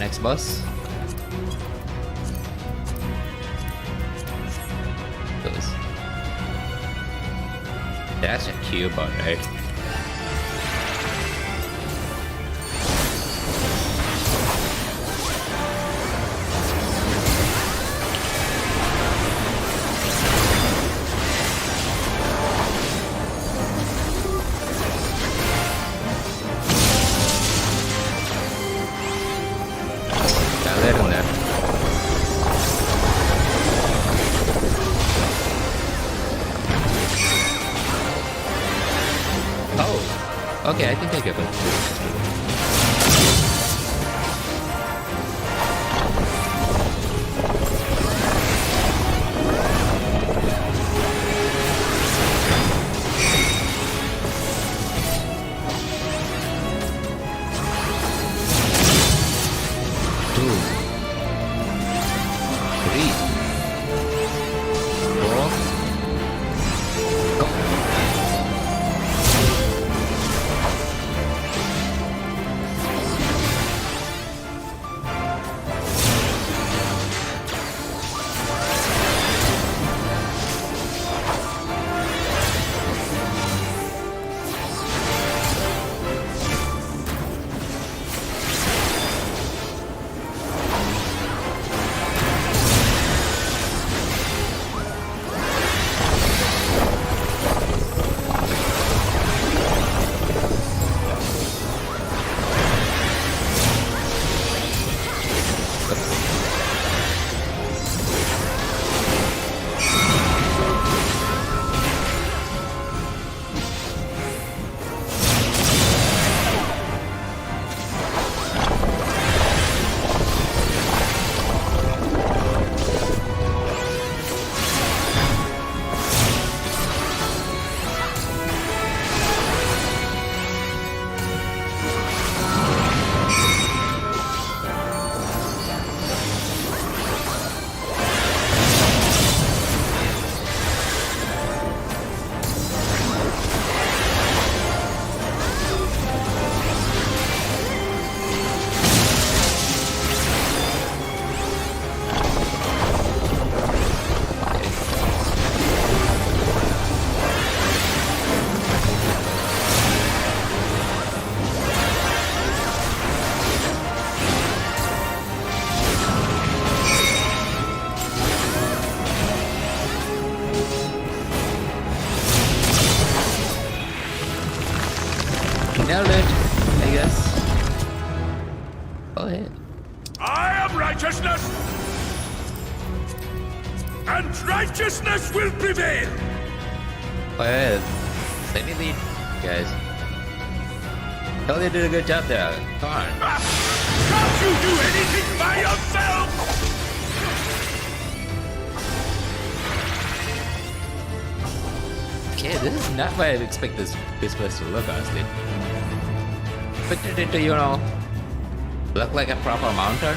next boss. That's a Cubot, right? Okay, I think I get it. Nailed it, I guess. Go ahead. I am righteousness! And righteousness will prevail! Go ahead. Let me lead, guys. Totally did a good job there. Come on. Can't you do anything by yourself? Okay, this is not what I expect this place to look, honestly. Expected it to, you know, look like a proper mountain.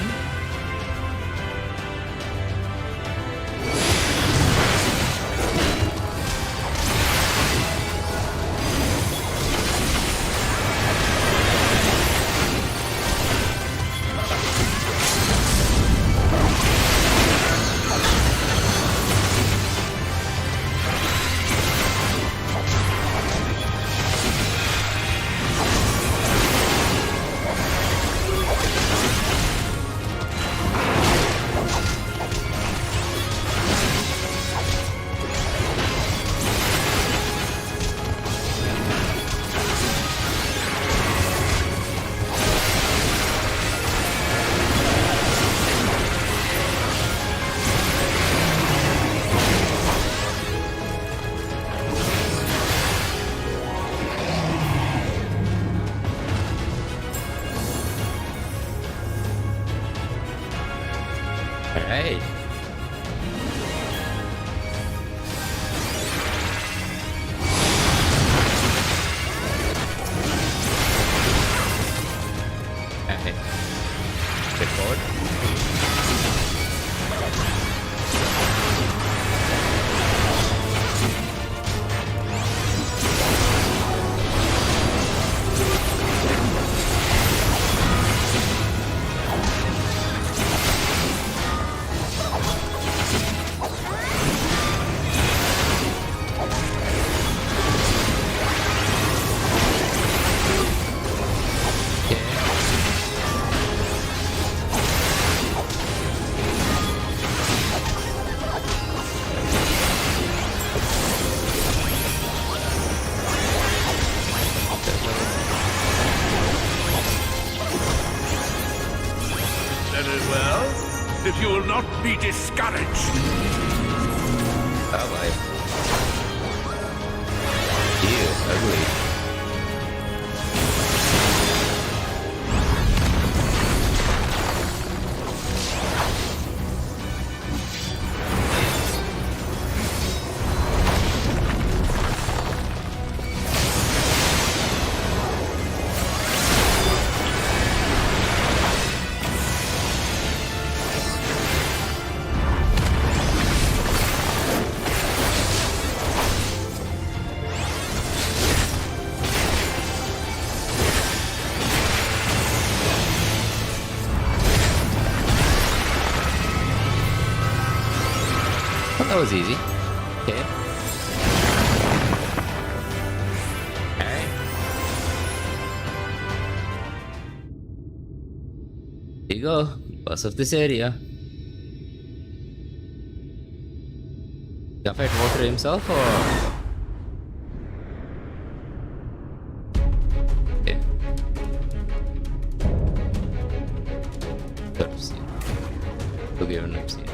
Alright. Okay. Step forward. well, if you will not be discouraged. Oh boy. Ew, ugly. That was easy. Okay. Alright. Here you go. Boss of this area. Gonna fight water himself or? Okay. Third scene. Okay, another scene.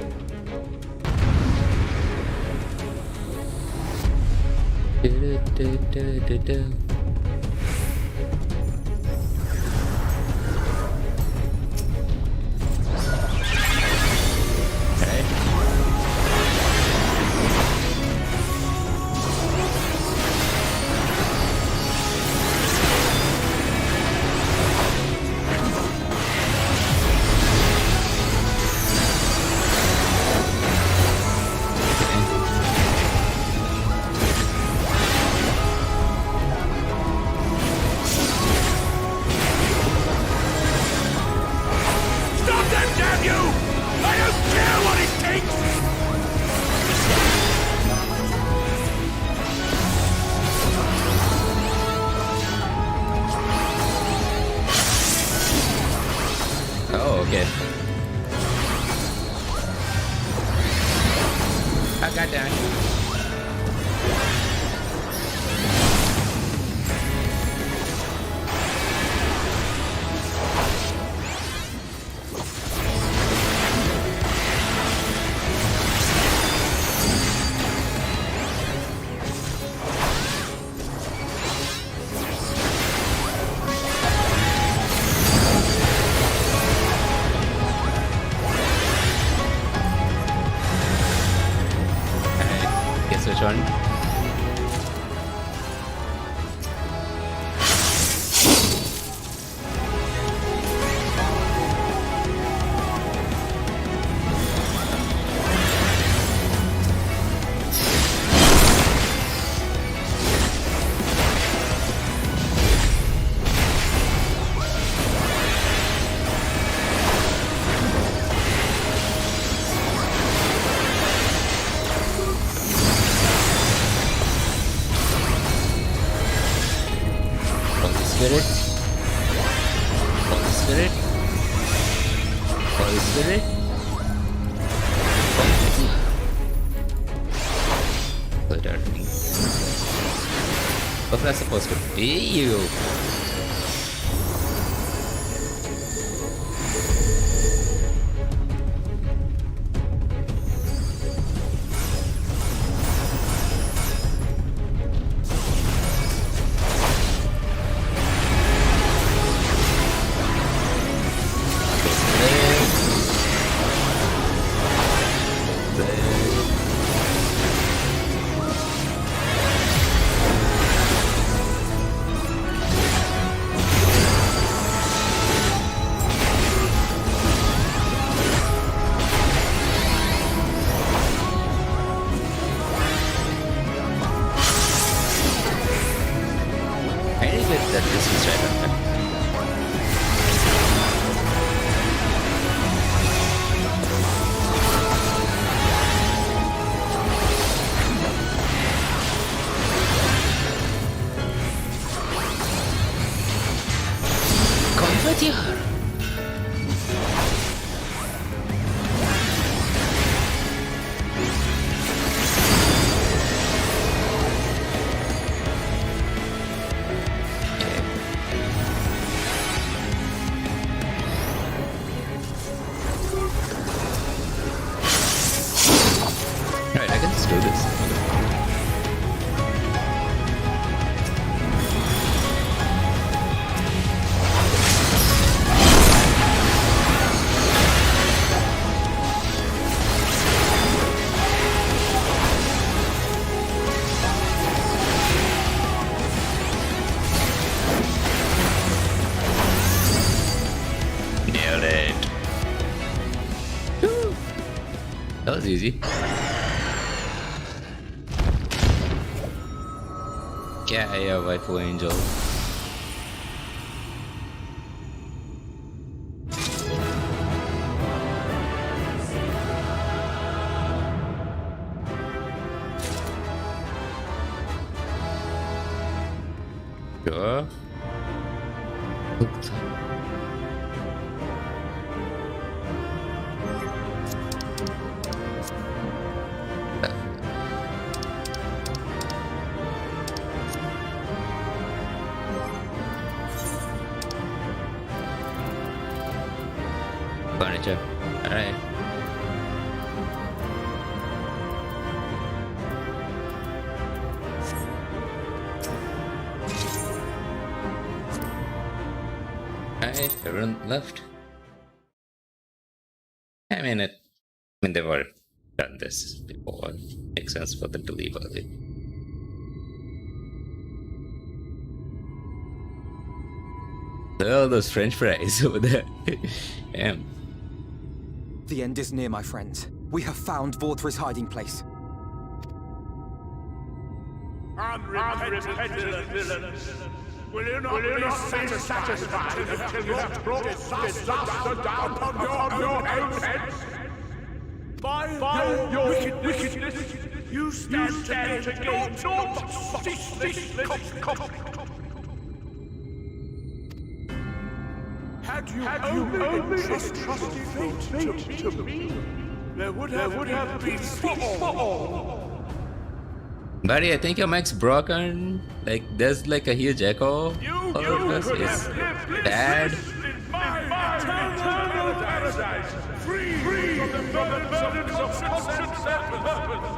Okay. I got that. Which one? Spirit, Holy Spirit, Holy Spirit, Holy Spirit. What's that supposed to be? You. Nailed it. Woo. That was easy. Yeah, waifu angel. Sure. Furniture. Alright. Alright, everyone left. I mean they've already done this before. Makes sense for them to leave early. Look at all those French fries over there. Damn. The end is near, my friends. We have found Vauthry's hiding place. Unrepentant villains! Will you not be satisfied until you have brought disaster down upon your own heads? By your wickedness, you stand to gain naught but ceaseless conflict. Had you only entrusted fate to me, there would have been peace for all. Buddy, I think your mic's broken. Like, there's like a huge echo. All of us is bad. Free from the burdens of conscience and purpose.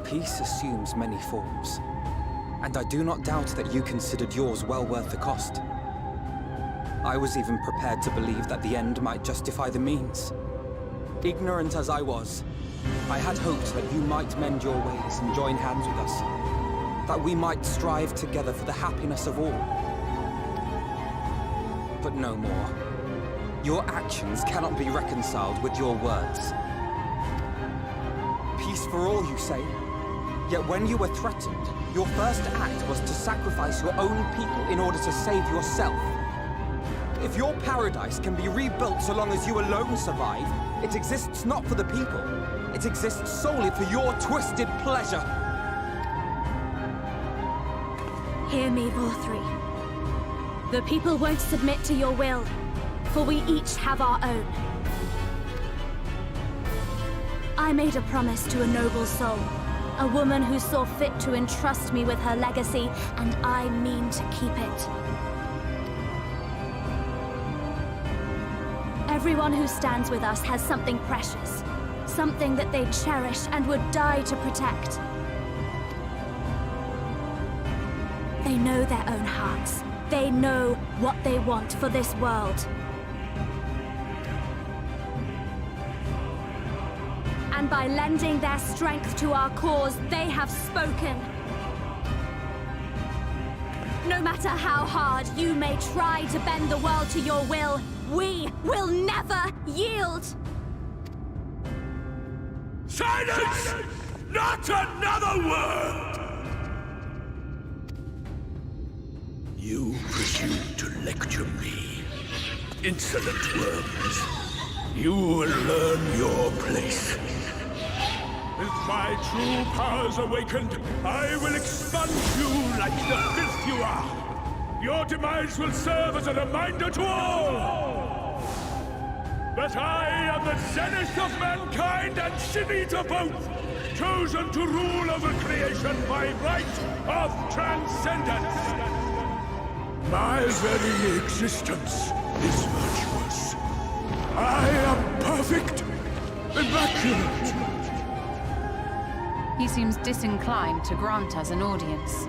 Peace assumes many forms, and I do not doubt that you considered yours well worth the cost. I was even prepared to believe that the end might justify the means. Ignorant as I was, I had hoped that you might mend your ways and join hands with us, that we might strive together for the happiness of all. But no more. Your actions cannot be reconciled with your words. Peace for all, you say? Yet when you were threatened, your first act was to sacrifice your own people in order to save yourself. If your paradise can be rebuilt so long as you alone survive, it exists not for the people. It exists solely for your twisted pleasure. Hear me, Vauthry. The people won't submit to your will, for we each have our own. I made a promise to a noble soul, a woman who saw fit to entrust me with her legacy, and I mean to keep it. Everyone who stands with us has something precious, something that they cherish and would die to protect. They know their own hearts. They know what they want for this world. And by lending their strength to our cause, they have spoken. No matter how hard you may try to bend the world to your will, we will never yield! Silence! Not another word! You presume to lecture me. Insolent worms. You will learn your place. With my true powers awakened, I will expunge you like the filth you are. Your demise will serve as a reminder to all that I am the zenith of mankind and Shivita both, chosen to rule over creation by right of transcendence. My very existence is virtuous. I am perfect, immaculate, He seems disinclined to grant us an audience.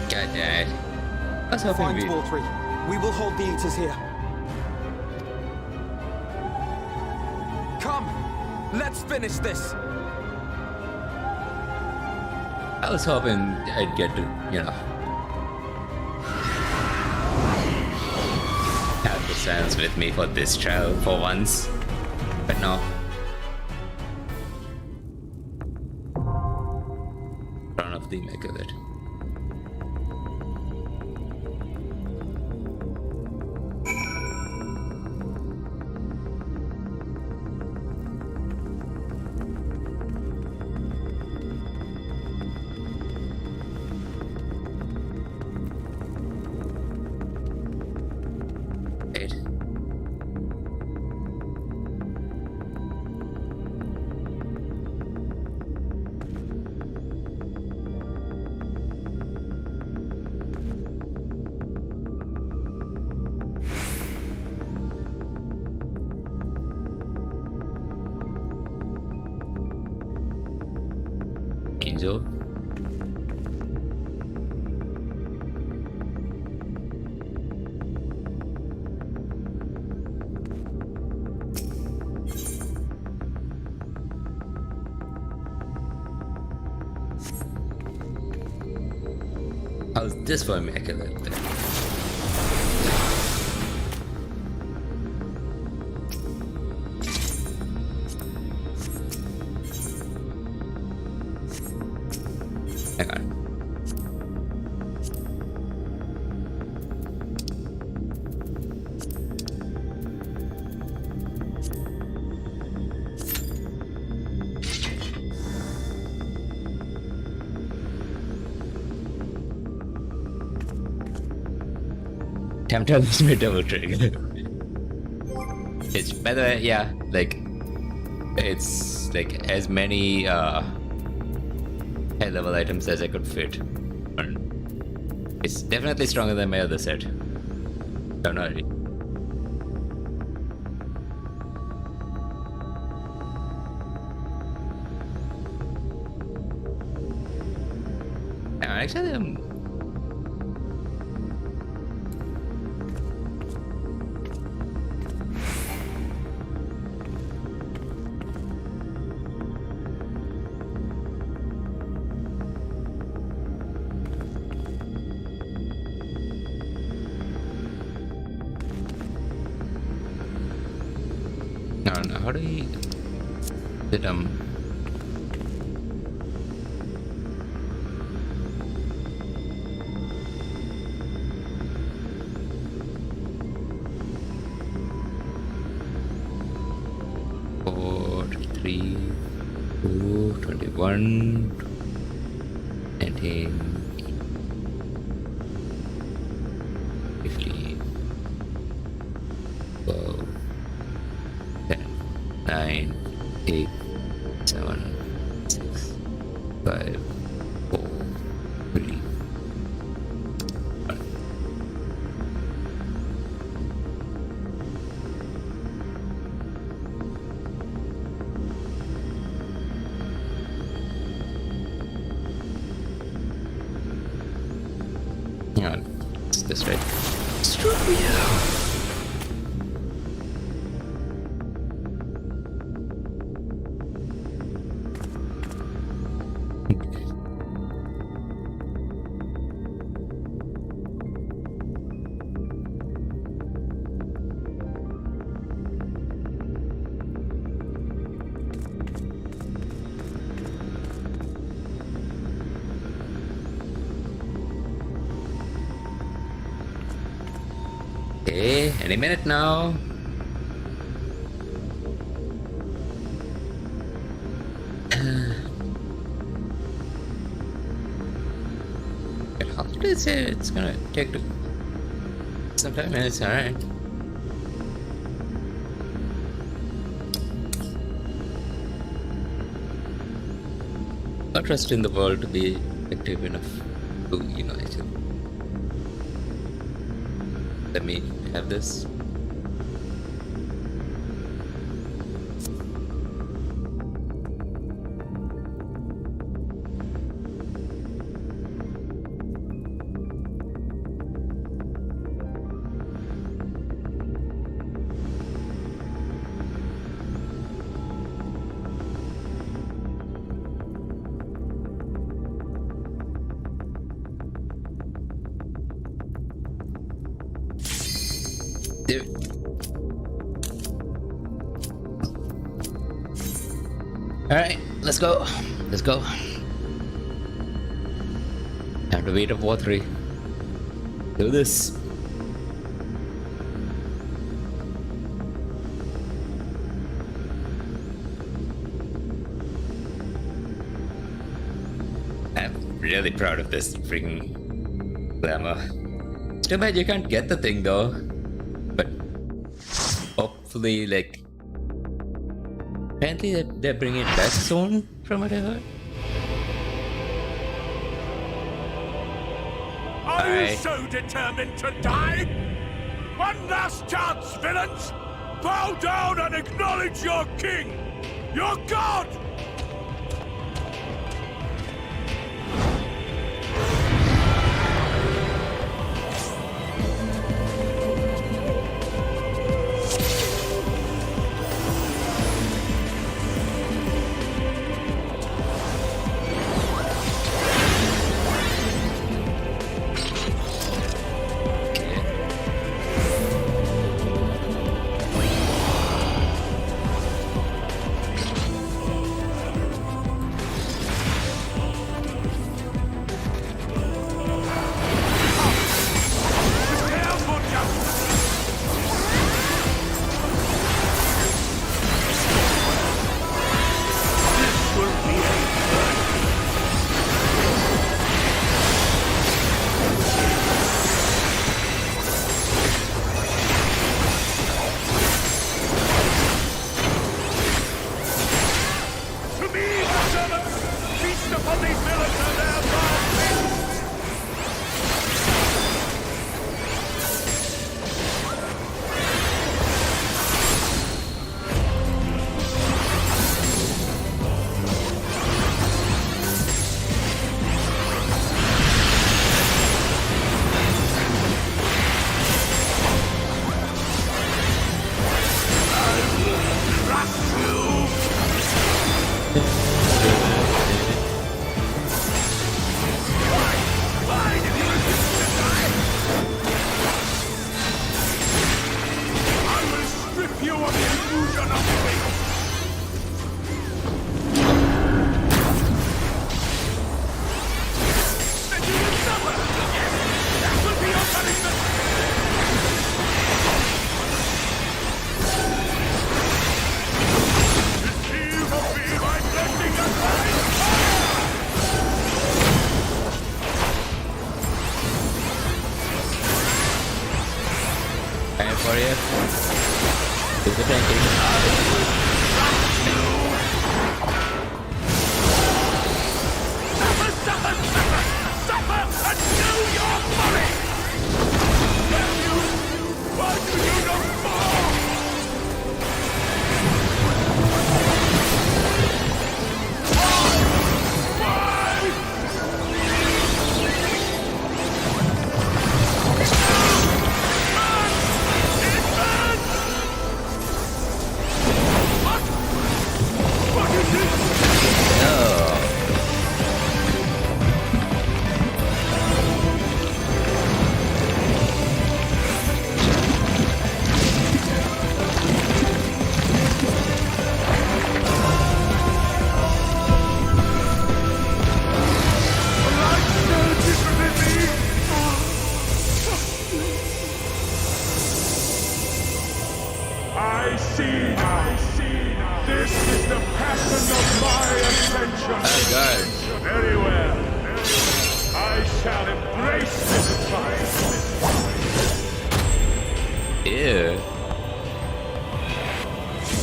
God damn it. I was hoping Find War 3. We will hold the Eaters here. Come! Let's finish this! I was hoping I'd get to, you know, have the Sans with me for this trial for once. But no. Crown of the Immaculate. Angel. How's this for Immaculate? Hang on. Tempter is my double trigger. It's, by the way, yeah, like, it's like as many high level items as I could fit. And it's definitely stronger than my other set. Don't know. Actually, I don't know, how do we did four, 3, 2, 21, 19, 15, 12, 10, 9, 8, 7, 6, 5, 4, 3, 1. Hang on, it's this right? Okay, any minute now. How did it say it's gonna take some time? It's alright. I trust in the world to be active enough to, you know, actually. Let me have this. Alright, let's go. Let's go. Time to wait up War 3. Do this. I'm really proud of this freaking glamour. It's too bad you can't get the thing though. But hopefully, like, apparently they're bringing it back soon, from what I heard. Are you so determined to die? One last chance, villains! Bow down and acknowledge your king! Your god!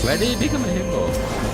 Why did he become a himbo?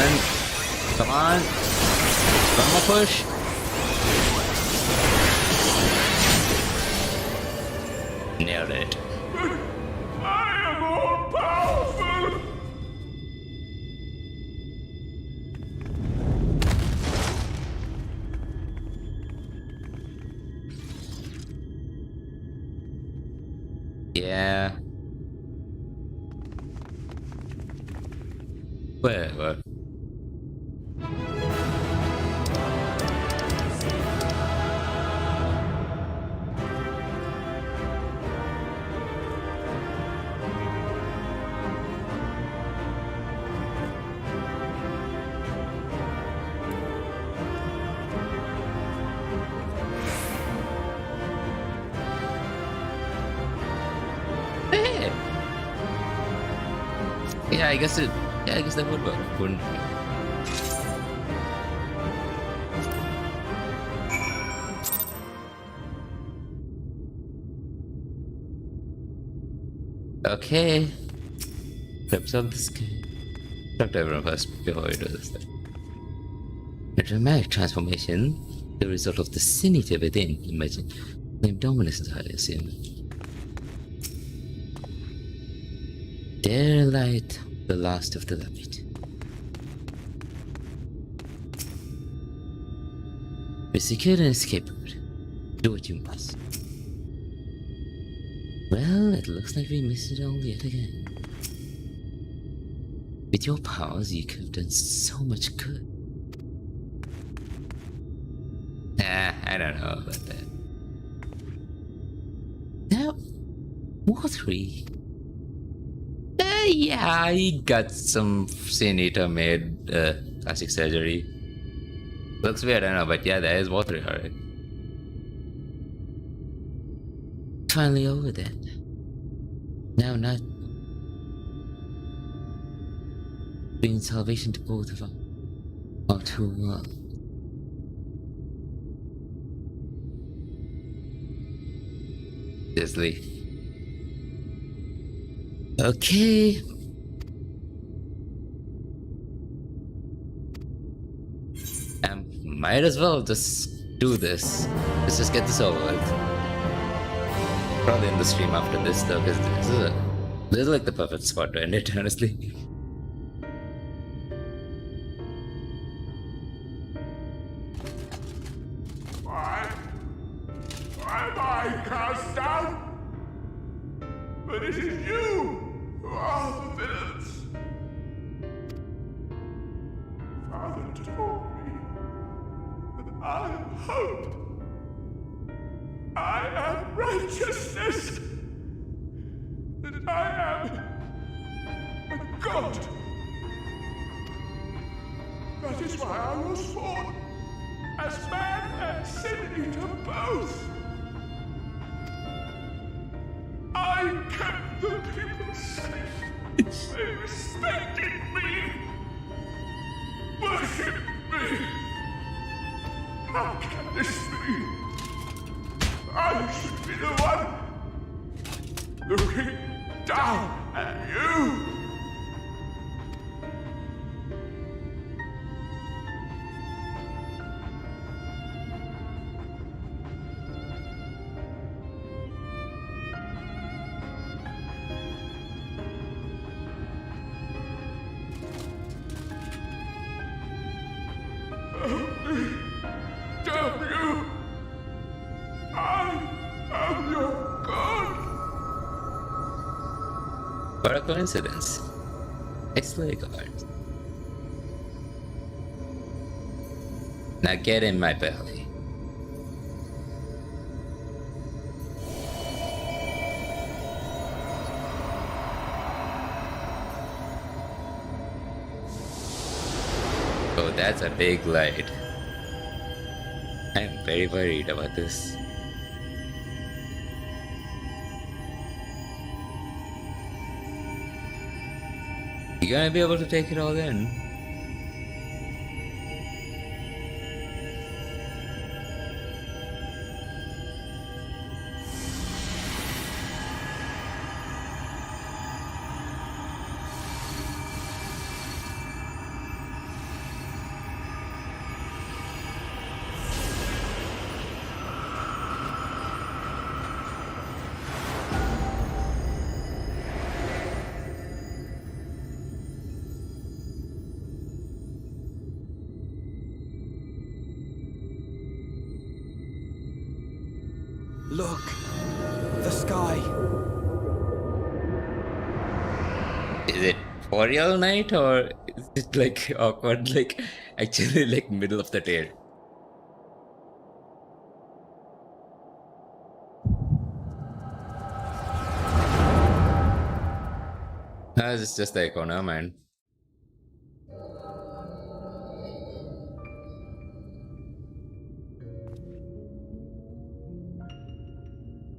on. Come on. One more push. Nailed it. I am all powerful! Yeah. Whatever. Hey. Yeah, I guess that would work, wouldn't it? Okay. Clips of this game. Talk to everyone first before we do this thing. A dramatic transformation, the result of the sin eater within, imagine. Claim dominance entirely assumed. There light the last of the light. We secured an escape route. Do what you must. Well, it looks like we missed it all yet again. With your powers, you could have done so much good. I don't know about that. Now, WoD? Yeah, I got some Sin Eater made plastic surgery. Looks weird, I don't know, but yeah, that is WoD, alright. Finally over then. Now not being salvation to both of our two worlds. Just leave. Okay. Might as well just do this. Let's just get this over with. Probably in the stream after this though, because this is like the perfect spot to end it, honestly. Why am I cast down? But it is you who are the villains. Father told me that I am hope. I am righteousness. That I am a god. That is why I was born as man and sin eater both. I kept the people safe. They respected me, worshipped me. How can this be? I should be the one looking down at you. Damn you! I am your god! What a coincidence. X-Lay guard. Now get in my belly. Oh, that's a big light. I am very worried about this. You gonna be able to take it all in? Look. The sky. Is it for real night or is it like awkward, like actually like middle of the day? No, it's just the corner, man.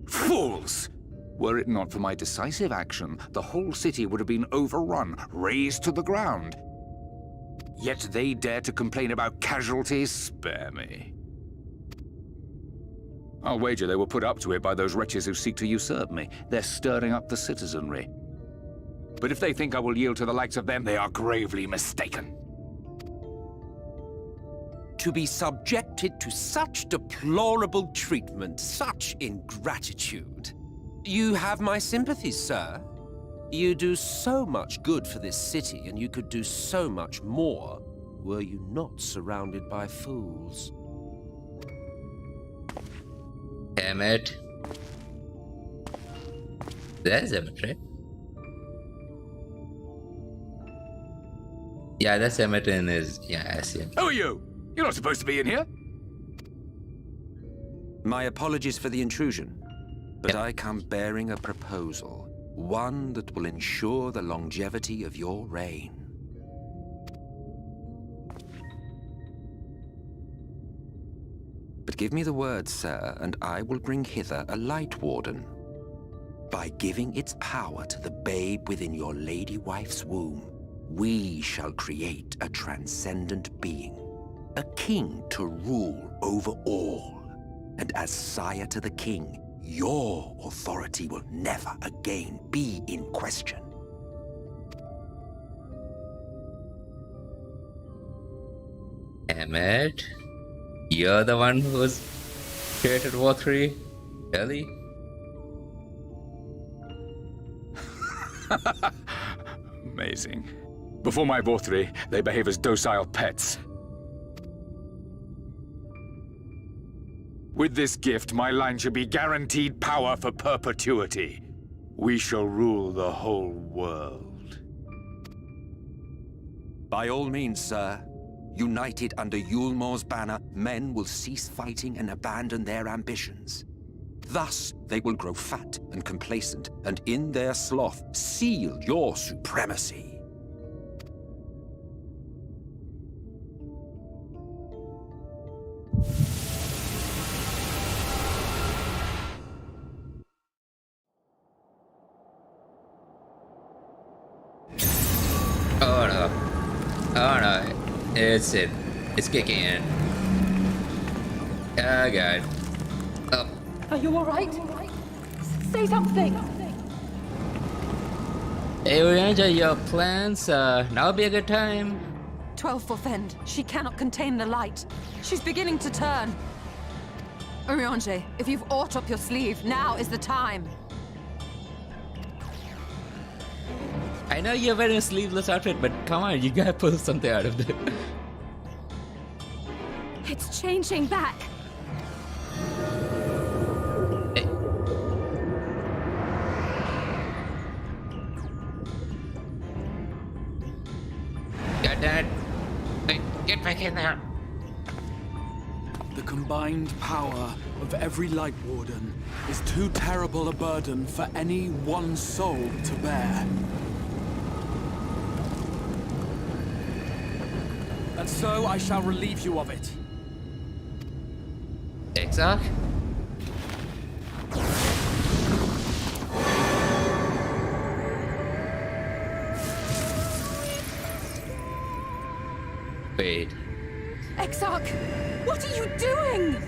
Fools! Were it not for my decisive action, the whole city would have been overrun, razed to the ground. Yet they dare to complain about casualties? Spare me. I'll wager they were put up to it by those wretches who seek to usurp me. They're stirring up the citizenry. But if they think I will yield to the likes of them, they are gravely mistaken. To be subjected to such deplorable treatment, such ingratitude. You have my sympathies, sir. You do so much good for this city, and you could do so much more were you not surrounded by fools. Emmett. There's Emmett, right? Yeah, that's Emmett in his... Yeah, I see him. Who are you? You're not supposed to be in here. My apologies for the intrusion, but I come bearing a proposal, one that will ensure the longevity of your reign. But give me the word, sir, and I will bring hither a light warden. By giving its power to the babe within your lady wife's womb, we shall create a transcendent being. A king to rule over all. And as sire to the king, your authority will never again be in question. Emmett? You're the one who's created War 3? Really? Amazing. Before my War 3, they behave as docile pets. With this gift, my line shall be guaranteed power for perpetuity. We shall rule the whole world. By all means, sir. United under Yulmor's banner, men will cease fighting and abandon their ambitions. Thus, they will grow fat and complacent, and in their sloth, seal your supremacy. Oh no. Oh no. It's kicking in. Oh god. Oh. Are you alright? Say something! Hey, we enjoy your plans. Now would be a good time. 12 for Fend. She cannot contain the light. She's beginning to turn. Urianger, if you've aught up your sleeve, now is the time. I know you're wearing a sleeveless outfit, but come on, you gotta pull something out of it. It's changing back. Hey. God damn it. Hey, get back in there. The combined power of every Light Warden is too terrible a burden for any one soul to bear. And so I shall relieve you of it. Exarch? Wait. Exarch! What are you doing?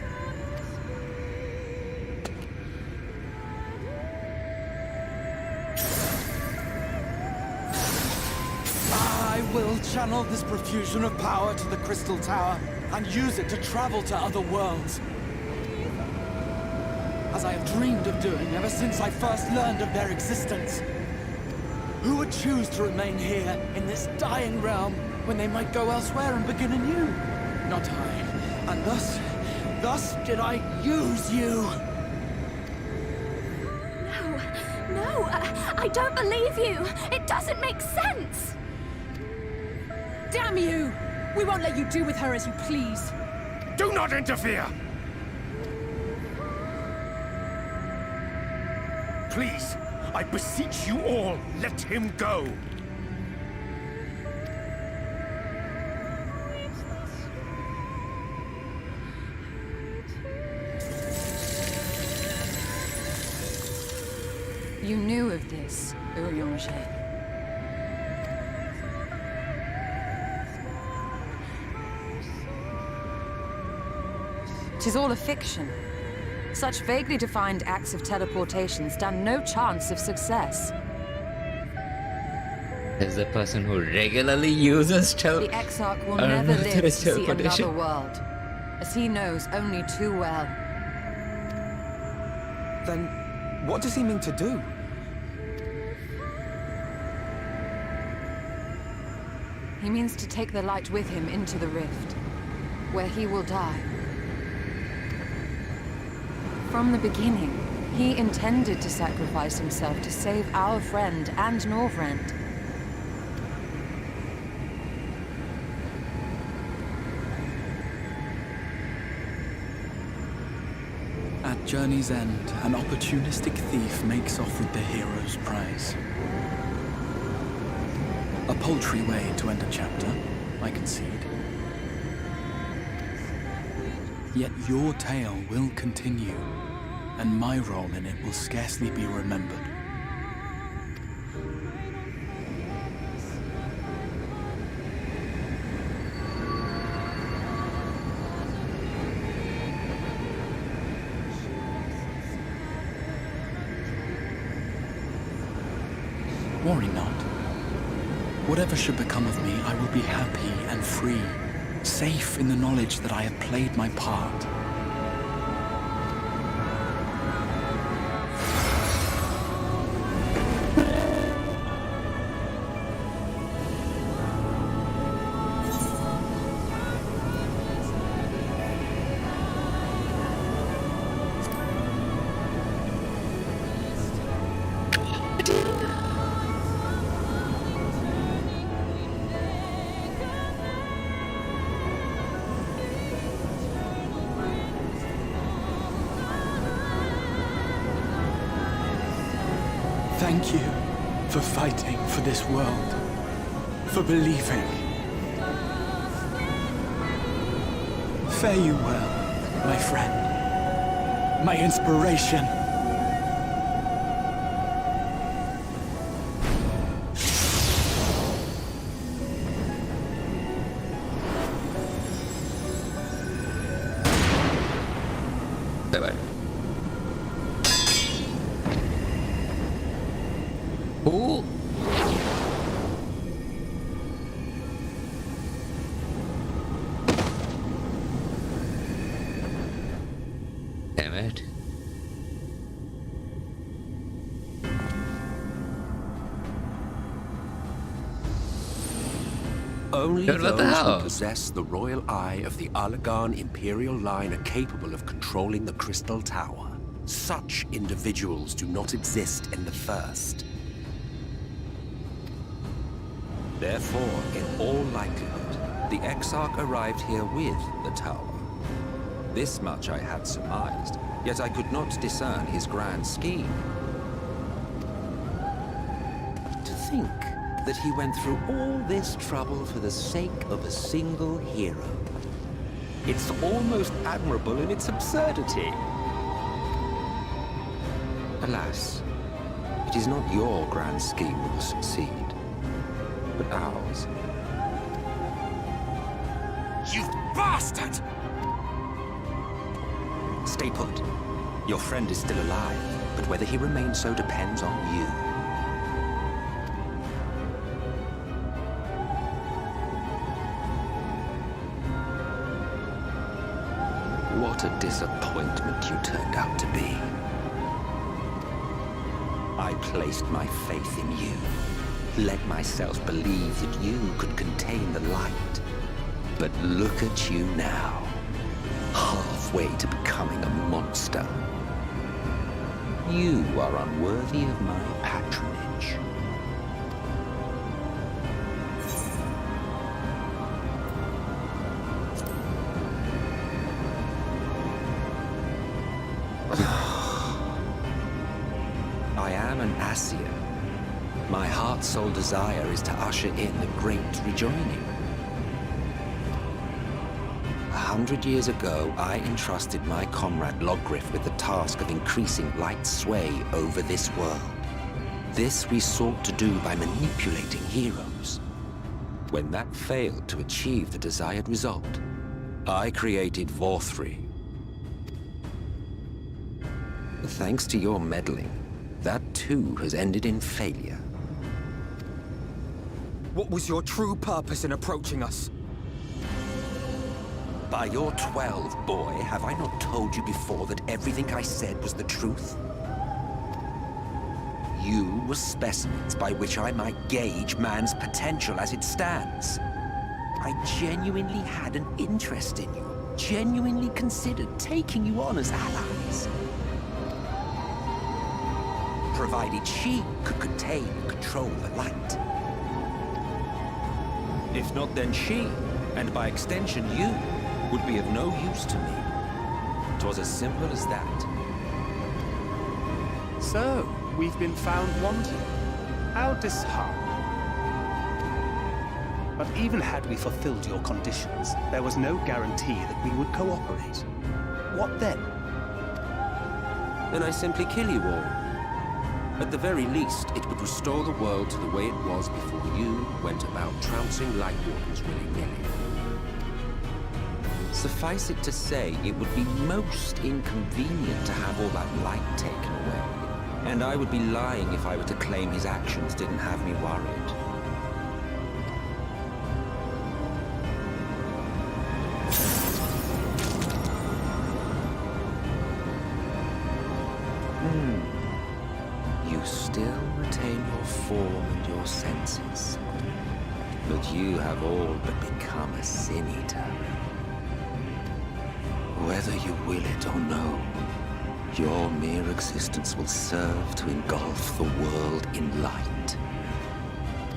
I will channel this profusion of power to the Crystal Tower and use it to travel to other worlds. As I have dreamed of doing ever since I first learned of their existence. Who would choose to remain here in this dying realm when they might go elsewhere and begin anew? Not I. And thus did I use you. No, I don't believe you. It doesn't make sense. Damn you! We won't let you do with her as you please. Do not interfere! Please, I beseech you all, let him go! You knew of this, Urianger. Tis all a fiction. Such vaguely defined acts of teleportation stand no chance of success. As the person who regularly uses The Exarch will never live to see another world, as he knows only too well. Then, what does he mean to do? He means to take the light with him into the rift, where he will die. From the beginning, he intended to sacrifice himself to save our friend and Norvrend. At Journey's End, an opportunistic thief makes off with the hero's prize. A paltry way to end a chapter, I concede. Yet your tale will continue, and my role in it will scarcely be remembered. Worry not. Whatever should become of me, I will be happy and free, safe in the knowledge that I have played my part. Thank you for fighting for this world, for believing. Fare you well, my friend, my inspiration. Bye-bye. Ooh. Damn it. Only Dude, what the those hell? who possess the royal eye of the Allagan Imperial line are capable of controlling the Crystal Tower. Such individuals do not exist in the First. Therefore, in all likelihood, the Exarch arrived here with the tower. This much I had surmised, yet I could not discern his grand scheme. To think that he went through all this trouble for the sake of a single hero. It's almost admirable in its absurdity. Alas, it is not your grand scheme that will succeed, but ours. You bastard! Stay put. Your friend is still alive, but whether he remains so depends on you. What a disappointment you turned out to be. I placed my faith in you. Let myself believe that you could contain the light. But look at you now. Halfway to becoming a monster. You are unworthy of my patronage. I am an Ascian. My heart's sole desire is to usher in the great rejoining. 100 years ago, I entrusted my comrade Logriff with the task of increasing light's sway over this world. This we sought to do by manipulating heroes. When that failed to achieve the desired result, I created Vorthri. Thanks to your meddling, that too has ended in failure. What was your true purpose in approaching us? By your 12, boy, have I not told you before that everything I said was the truth? You were specimens by which I might gauge man's potential as it stands. I genuinely had an interest in you, genuinely considered taking you on as allies. Provided she could contain and control the light. If not, then she, and by extension you, would be of no use to me. 'Twas as simple as that. So, we've been found wanting. How disheartening. But even had we fulfilled your conditions, there was no guarantee that we would cooperate. What then? Then I simply kill you all. At the very least, it would restore the world to the way it was before you went about trouncing light wardens willy-nilly. Suffice it to say, it would be most inconvenient to have all that light taken away. And I would be lying if I were to claim his actions didn't have me worried. You still retain your form and your senses. But you have all but become a Sin Eater. Whether you will it or no, your mere existence will serve to engulf the world in light.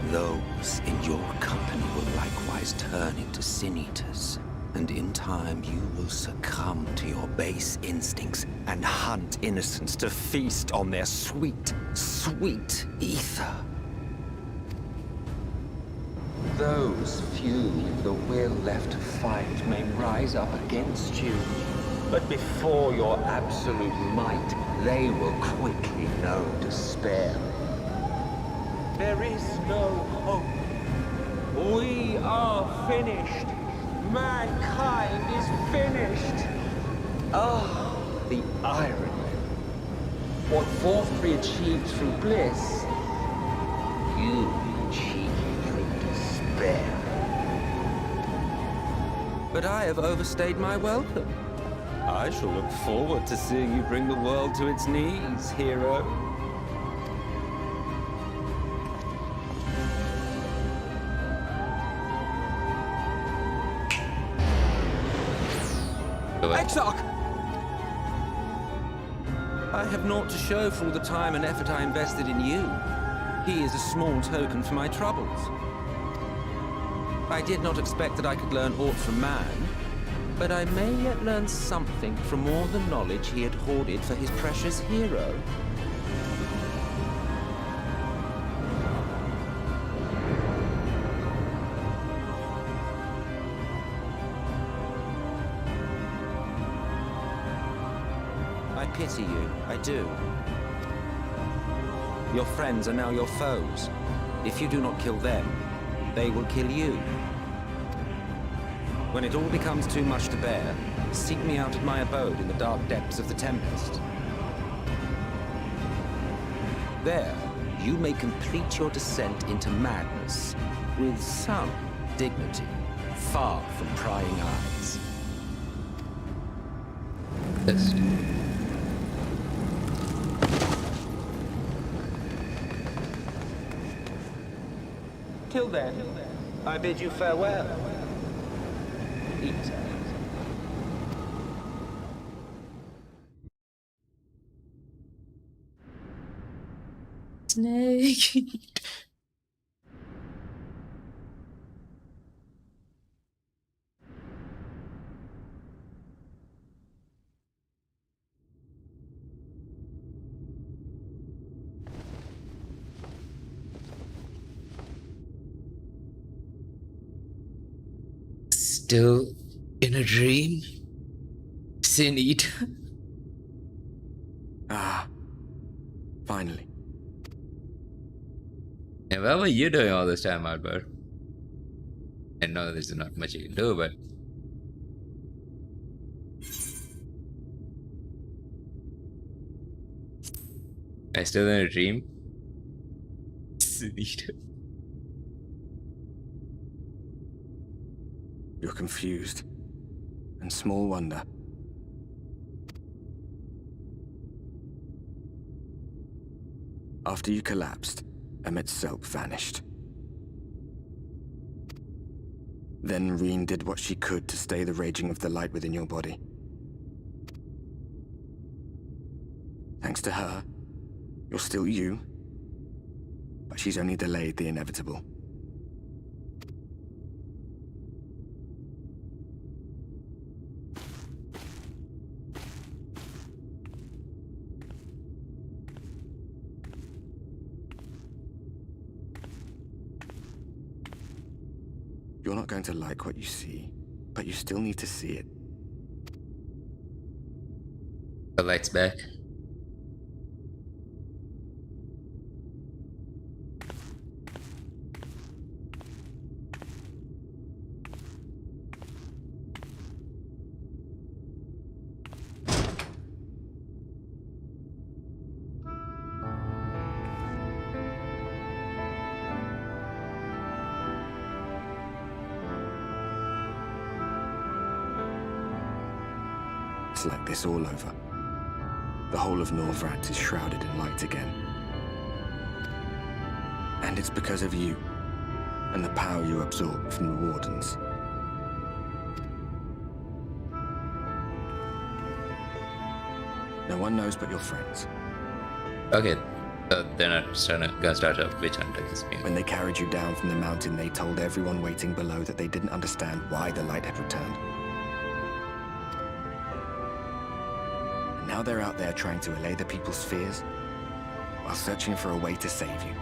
Those in your company will likewise turn into Sin Eaters, and in time you will succumb to your base instincts and hunt innocents to feast on their sweet, sweet ether. Those few with the will left to fight may rise up against you, but before your absolute might, they will quickly know despair. There is no hope. We are finished. Mankind is finished. Ah, the irony. What Vorthri achieved through bliss, you achieved through despair. But I have overstayed my welcome. I shall look forward to seeing you bring the world to its knees, hero. Exarch! I have naught to show for all the time and effort I invested in you. He is a small token for my troubles. I did not expect that I could learn aught from man, but I may yet learn something from all the knowledge he had hoarded for his precious hero. I pity you, I do. Your friends are now your foes. If you do not kill them, they will kill you. When it all becomes too much to bear, seek me out at my abode in the dark depths of the Tempest. There, you may complete your descent into madness with some dignity, far from prying eyes. Yes. Till then, I bid you farewell. Eat. snake. Still in a dream? Sin Eater. Ah, finally. And what were you doing all this time, Albert? I know there's not much you can do, but... I still in a dream? Sin Eater. You're confused. And small wonder. After you collapsed, Emmet's self vanished. Then Reen did what she could to stay the raging of the light within your body. Thanks to her, you're still you, but she's only delayed the inevitable. You're not going to like what you see, but you still need to see it. The light's back. It's like this all over. The whole of Norvrat is shrouded in light again. And it's because of you, and the power you absorb from the Wardens. No one knows but your friends. Okay, so they're not gonna start a witch hunt against me. When they carried you down from the mountain, they told everyone waiting below that they didn't understand why the light had returned. Now they're out there trying to allay the people's fears, while searching for a way to save you.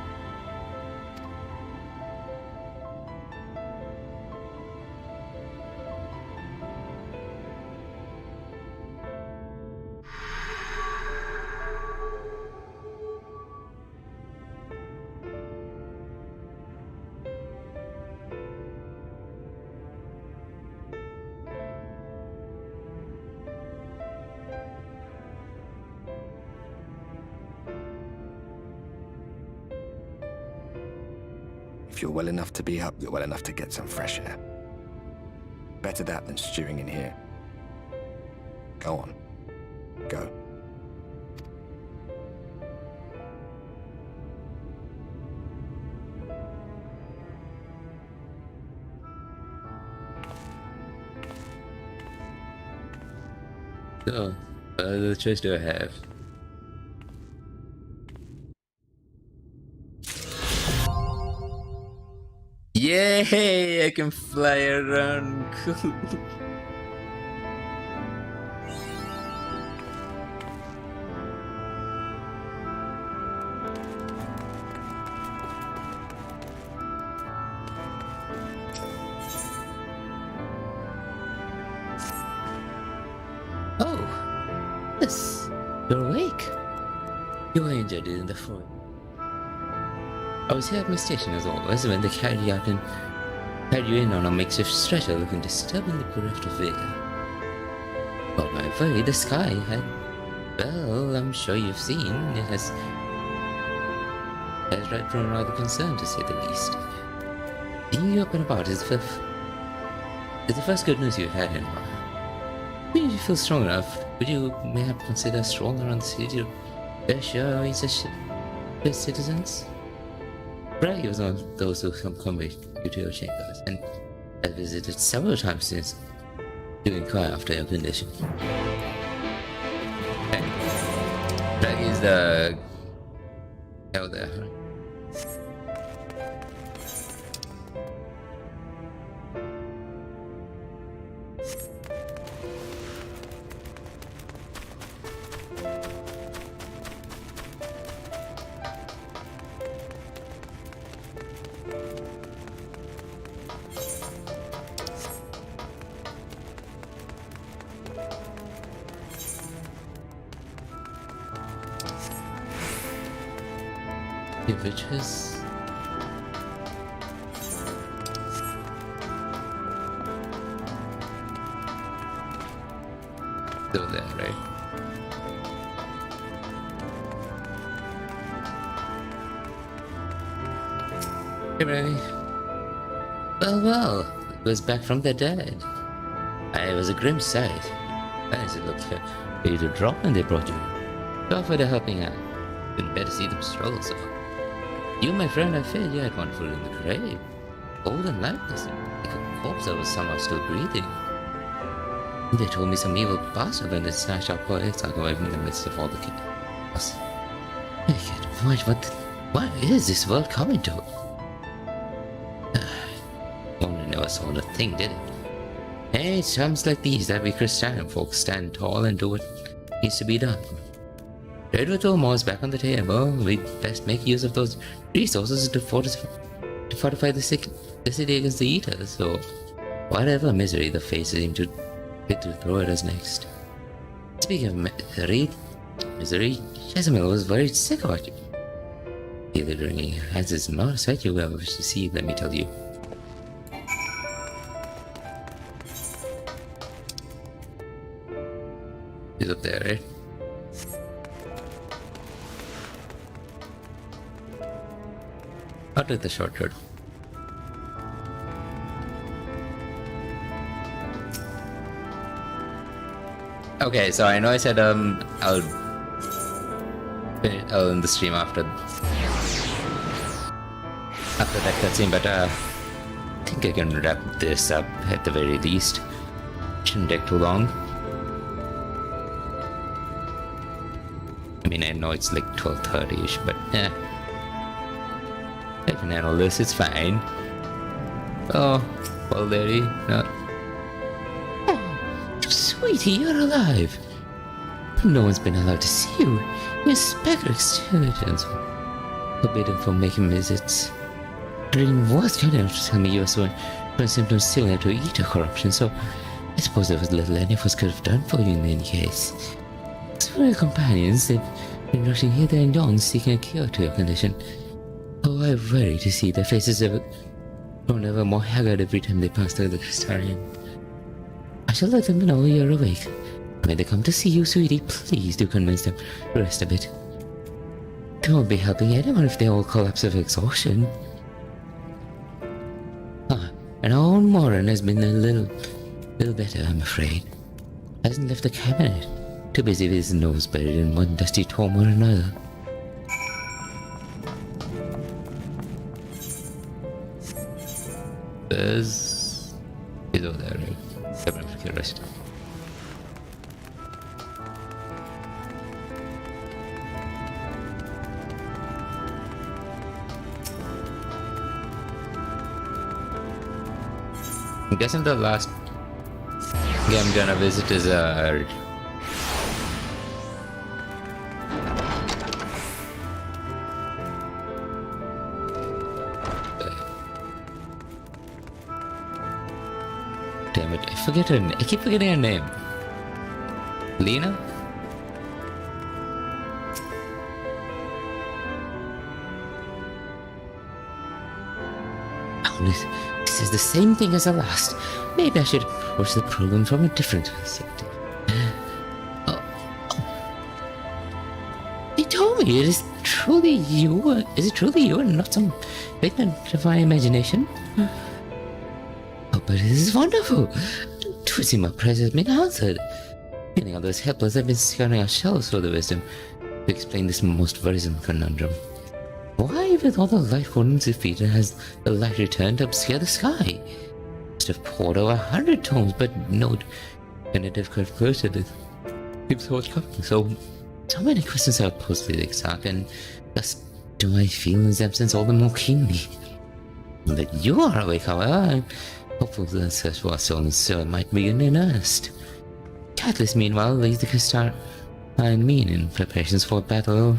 If you're well enough to be up, you're well enough to get some fresh air. Better that than stewing in here. Go on. Go. So, what other choice do I have? Yay! I can fly around. Cool. Oh, yes, you're awake. You were injured in the fort. I was here at my station as always when they carried you out and carried you in on a makeshift stretcher looking disturbingly bereft of vigor. But my way, the sky had, well, I'm sure you've seen, it has grown rather concerned to say the least. Being you up and about is the first good news you've had in a while. When you feel strong enough, would you mayhap consider strolling around the city to bear share of such good citizens? Bragg was one of those who come with you to your chambers, and has visited several times since to inquire after your condition. And Bragg is the Hell there. The witches. Still there, right? Hey, Ray. Well, it was back from the dead. It was a grim sight. As it looked for you to drop when they brought you. So for the helping hand. Been better see them struggle so. You, my friend, I feared you had one foot in the grave. Old and lifeless, like a corpse that was somehow still breathing. They told me some evil bastard when they snatched our poor Exarch away from the midst of all the chaos. What is this world coming to? Only never saw a thing, did it? Hey, it's times like these that we Christian folks stand tall and do what needs to be done. Trade with Omar is back on the table. We best make use of those resources to fortify the city against the Eaters, so whatever misery the faces seem to fit to throw at us next. Speaking of misery, Jezebel was very sick about you. Feel it wringing your hands is not a sight you ever wish to see, let me tell you. He's up there, right? I'll take the shortcut. Okay, so I know I said I'll end the stream after that cutscene, but I think I can wrap this up at the very least. Shouldn't take too long. I mean, I know it's like 12:30ish, but yeah. I can handle this, it's fine. Oh, well, lady, no. Oh, sweetie, you're alive. No one's been allowed to see you. Your spectre excursions forbidden from making visits. Dream was kind enough to tell me you were showing symptoms similar to Eater corruption, so I suppose there was little any of us could have done for you in any case. As for your companions, they've been rushing hither and yon seeking a cure to your condition. Oh, I worry to see their faces grown ever more haggard every time they pass through the Crystarian. I shall let them know you're awake. When they come to see you, sweetie, please do convince them to rest a bit. They won't be helping anyone if they all collapse of exhaustion. And our own Moran has been a little better, I'm afraid. Hasn't left the cabinet. Too busy with his nose buried in one dusty tome or another. He's over there, right? I'm gonna get rest. I'm guessing the last game I'm gonna visit is damn it, I keep forgetting her name. Lena? This is the same thing as the last. Maybe I should approach the problem from a different perspective. They told me it is truly you. Is it truly you and not some figment of my imagination? Oh, but this is wonderful. To see my prayers has been answered. Feeling others helpless, I've been scouring our shelves for the wisdom to explain this most worrisome conundrum. Why, with all the light wardens defeated, has the light returned to obscure the sky? Must have poured over 100 tomes, but no definitive conclusion seems forthcoming. So many questions are posed to the Exarch, and thus Do I feel his absence all the more keenly? That you are awake, however, I'm hopeful that such was so might begin in earnest. Catalyst, meanwhile, leads the Skewerstar in preparations for battle,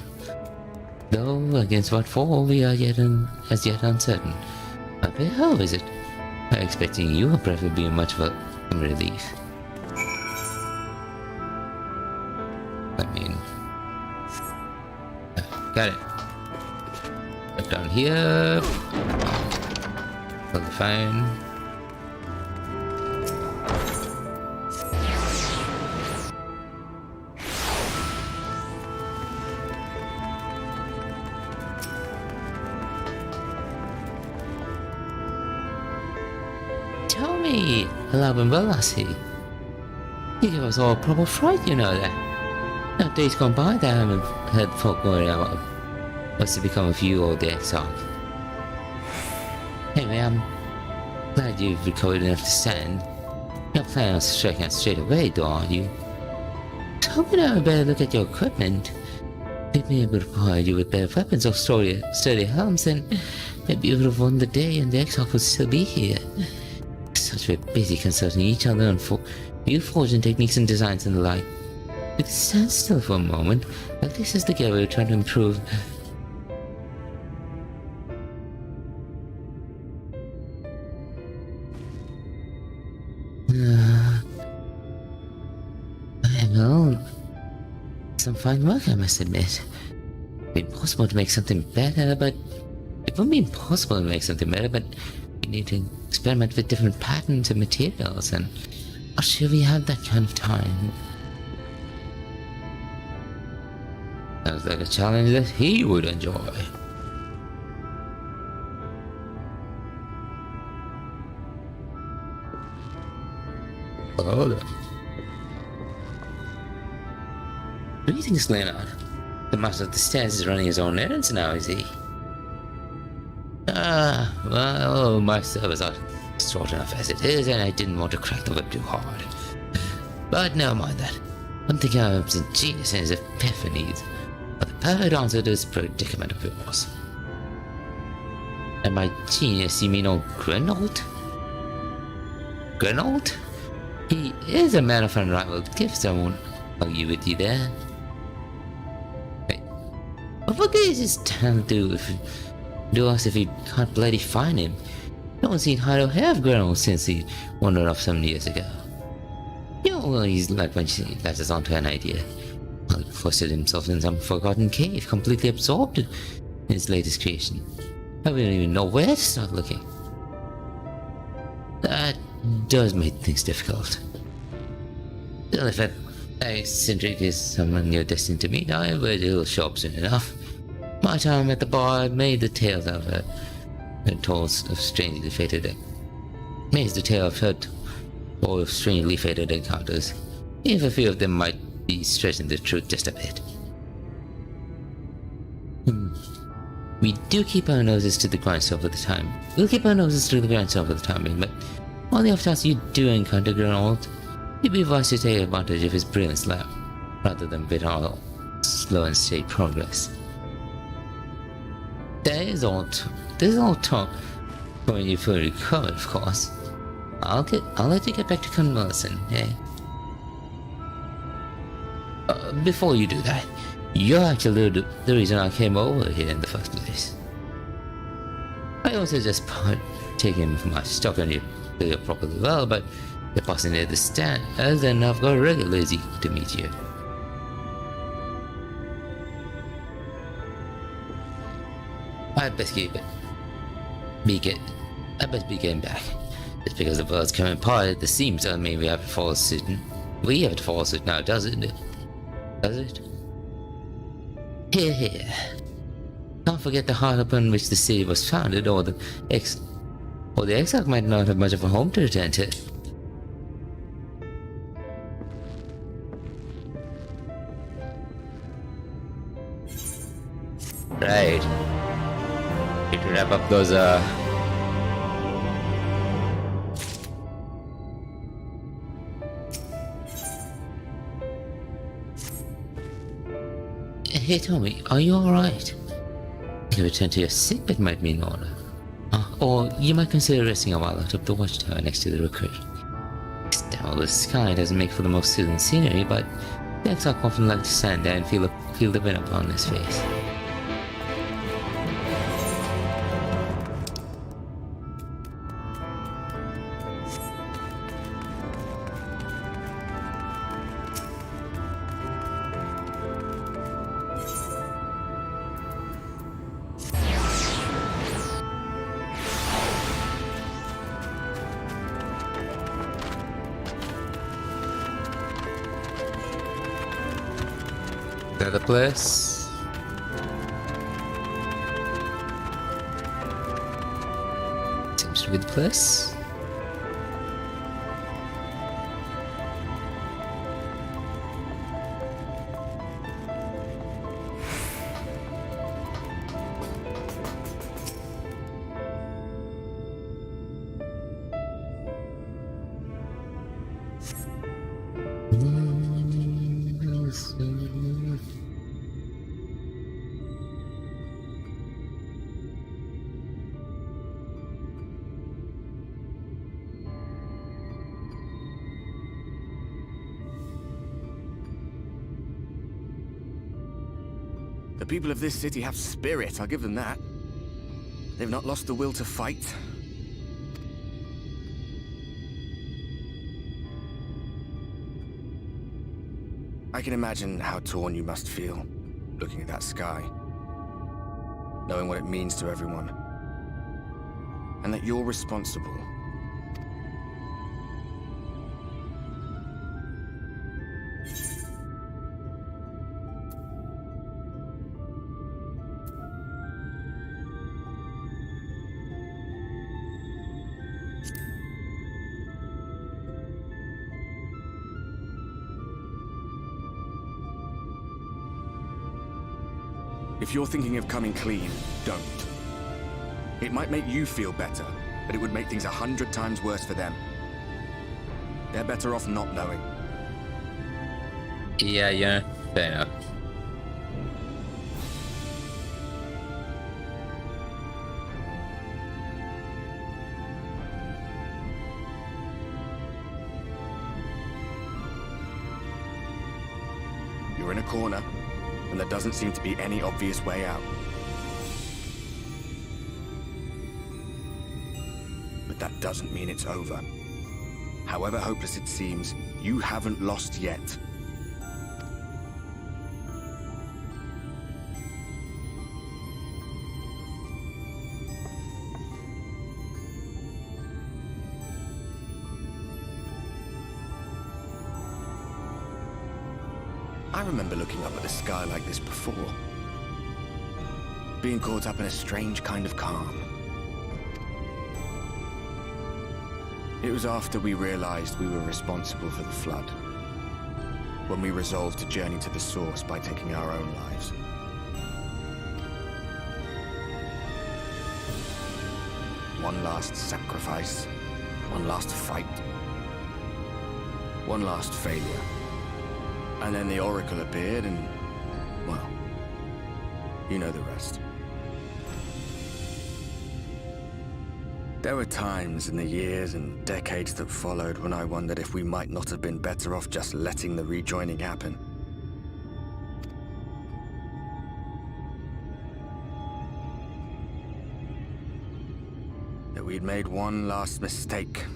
though against what foe we are as yet uncertain. I pray, how is it? I'm expecting your breath will be much of a relief. Got it. Put down here. Totally fine. Tell me, alive and well, I see. You give us all a proper fright, you know that. Now, days gone by that I haven't heard folk worry about what's to become of you or the exile. Anyway, I'm glad you've recovered enough to stand. You're not planning on striking out straight away, though, are you? I hope you have a better look at your equipment. We'd be able to provide you with better weapons or sturdy helms, and maybe you would have won the day and the exile would still be here. Such we're busy consulting each other on new forging techniques and designs and the like. We could stand still for a moment, at least as together we're trying to improve. Well, some fine work, I must admit. It'd be impossible to make something better, but it wouldn't be impossible to make something better, but we need to experiment with different patterns and materials, and I'm sure we have that kind of time. Sounds like a challenge that he would enjoy. Hold on. Greetings, Leonard. The master of the stairs is running his own errands now, is he? Well, my servers are short enough as it is, and I didn't want to crack the whip too hard. But never mind that. I'm thinking of some genius and his epiphanies. But the perfect answer to this predicament of yours. And by genius, you mean old Grenold? Grenold? He is a man of unrivaled gifts, I won't argue with you there. Wait, but what good is his talent do us if we can't bloody find him? No one's seen hide or hair of Grenold since he wandered off some years ago. You know what he's like when she lets us onto an idea. Well, he foisted himself in some forgotten cave, completely absorbed in his latest creation. I don't even know where to start looking. That does make things difficult. Still, if that eccentric is someone you're destined to meet, I bet he'll show up soon enough. My time at the bar made the tales I've heard told of strangely fated encounters. Even if a few of them might be stretching the truth just a bit. We do keep our noses to the grindstone for the time. We'll keep our noses to the grindstone for the time being, but on the off chance you do encounter Grenold, you'd be wise to take advantage of his brilliance lab, rather than bid our slow and steady progress. There's all talk when you fully recover, of course. I'll let you get back to conversing, eh? Before you do that, you're actually the reason I came over here in the first place. I also just taken my stock on you properly well, but you're passing near the stand, and then I've got regular easy to meet you. I best be getting back. Just because the world's coming apart at the seams doesn't mean we have to follow suit. We have to follow suit now, does it? Does it? Here. Can't forget the heart upon which the city was founded, or the exile might not have much of a home to return to. Right. Need to wrap up those Hey Tommy, are you alright? A return to your sick bed might be in order. Or you might consider resting a while atop the watchtower next to the recruit. This downless sky doesn't make for the most soothing scenery, but the exile often like to stand there and feel the wind upon his face. Another place. Seems to be the place. The people of this city have spirit, I'll give them that. They've not lost the will to fight. I can imagine how torn you must feel, looking at that sky. Knowing what it means to everyone. And that you're responsible. If you're thinking of coming clean, don't. It might make you feel better, but it would make things 100 times worse for them. They're better off not knowing. Yeah, fair enough. You're in a corner, and there doesn't seem to be any obvious way out. But that doesn't mean it's over. However hopeless it seems, you haven't lost yet. I remember looking up at the sky like this before. Being caught up in a strange kind of calm. It was after we realized we were responsible for the flood. When we resolved to journey to the source by taking our own lives. One last sacrifice. One last fight. One last failure. And then the Oracle appeared and, well, you know the rest. There were times in the years and decades that followed when I wondered if we might not have been better off just letting the rejoining happen. That we'd made one last mistake.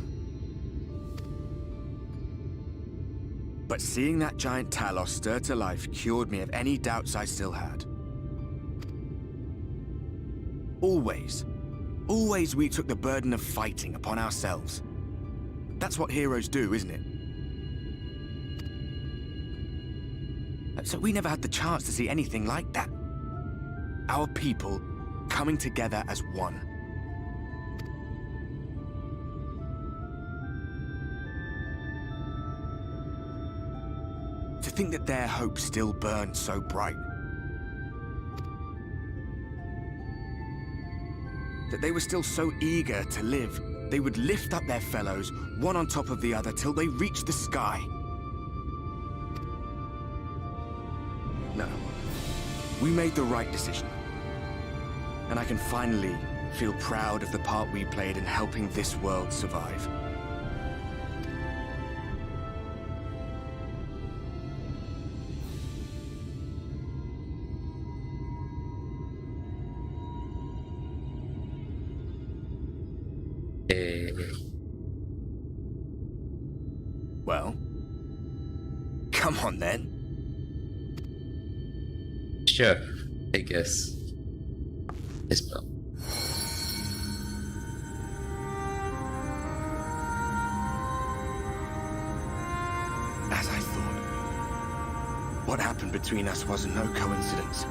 But seeing that giant Talos stir to life cured me of any doubts I still had. Always we took the burden of fighting upon ourselves. That's what heroes do, isn't it? So we never had the chance to see anything like that. Our people coming together as one. To think that their hope still burned so bright. That they were still so eager to live, they would lift up their fellows, one on top of the other, till they reached the sky. No. We made the right decision. And I can finally feel proud of the part we played in helping this world survive. Well, come on then. Sure, I guess. Yes, bro. As I thought. What happened between us was no coincidence.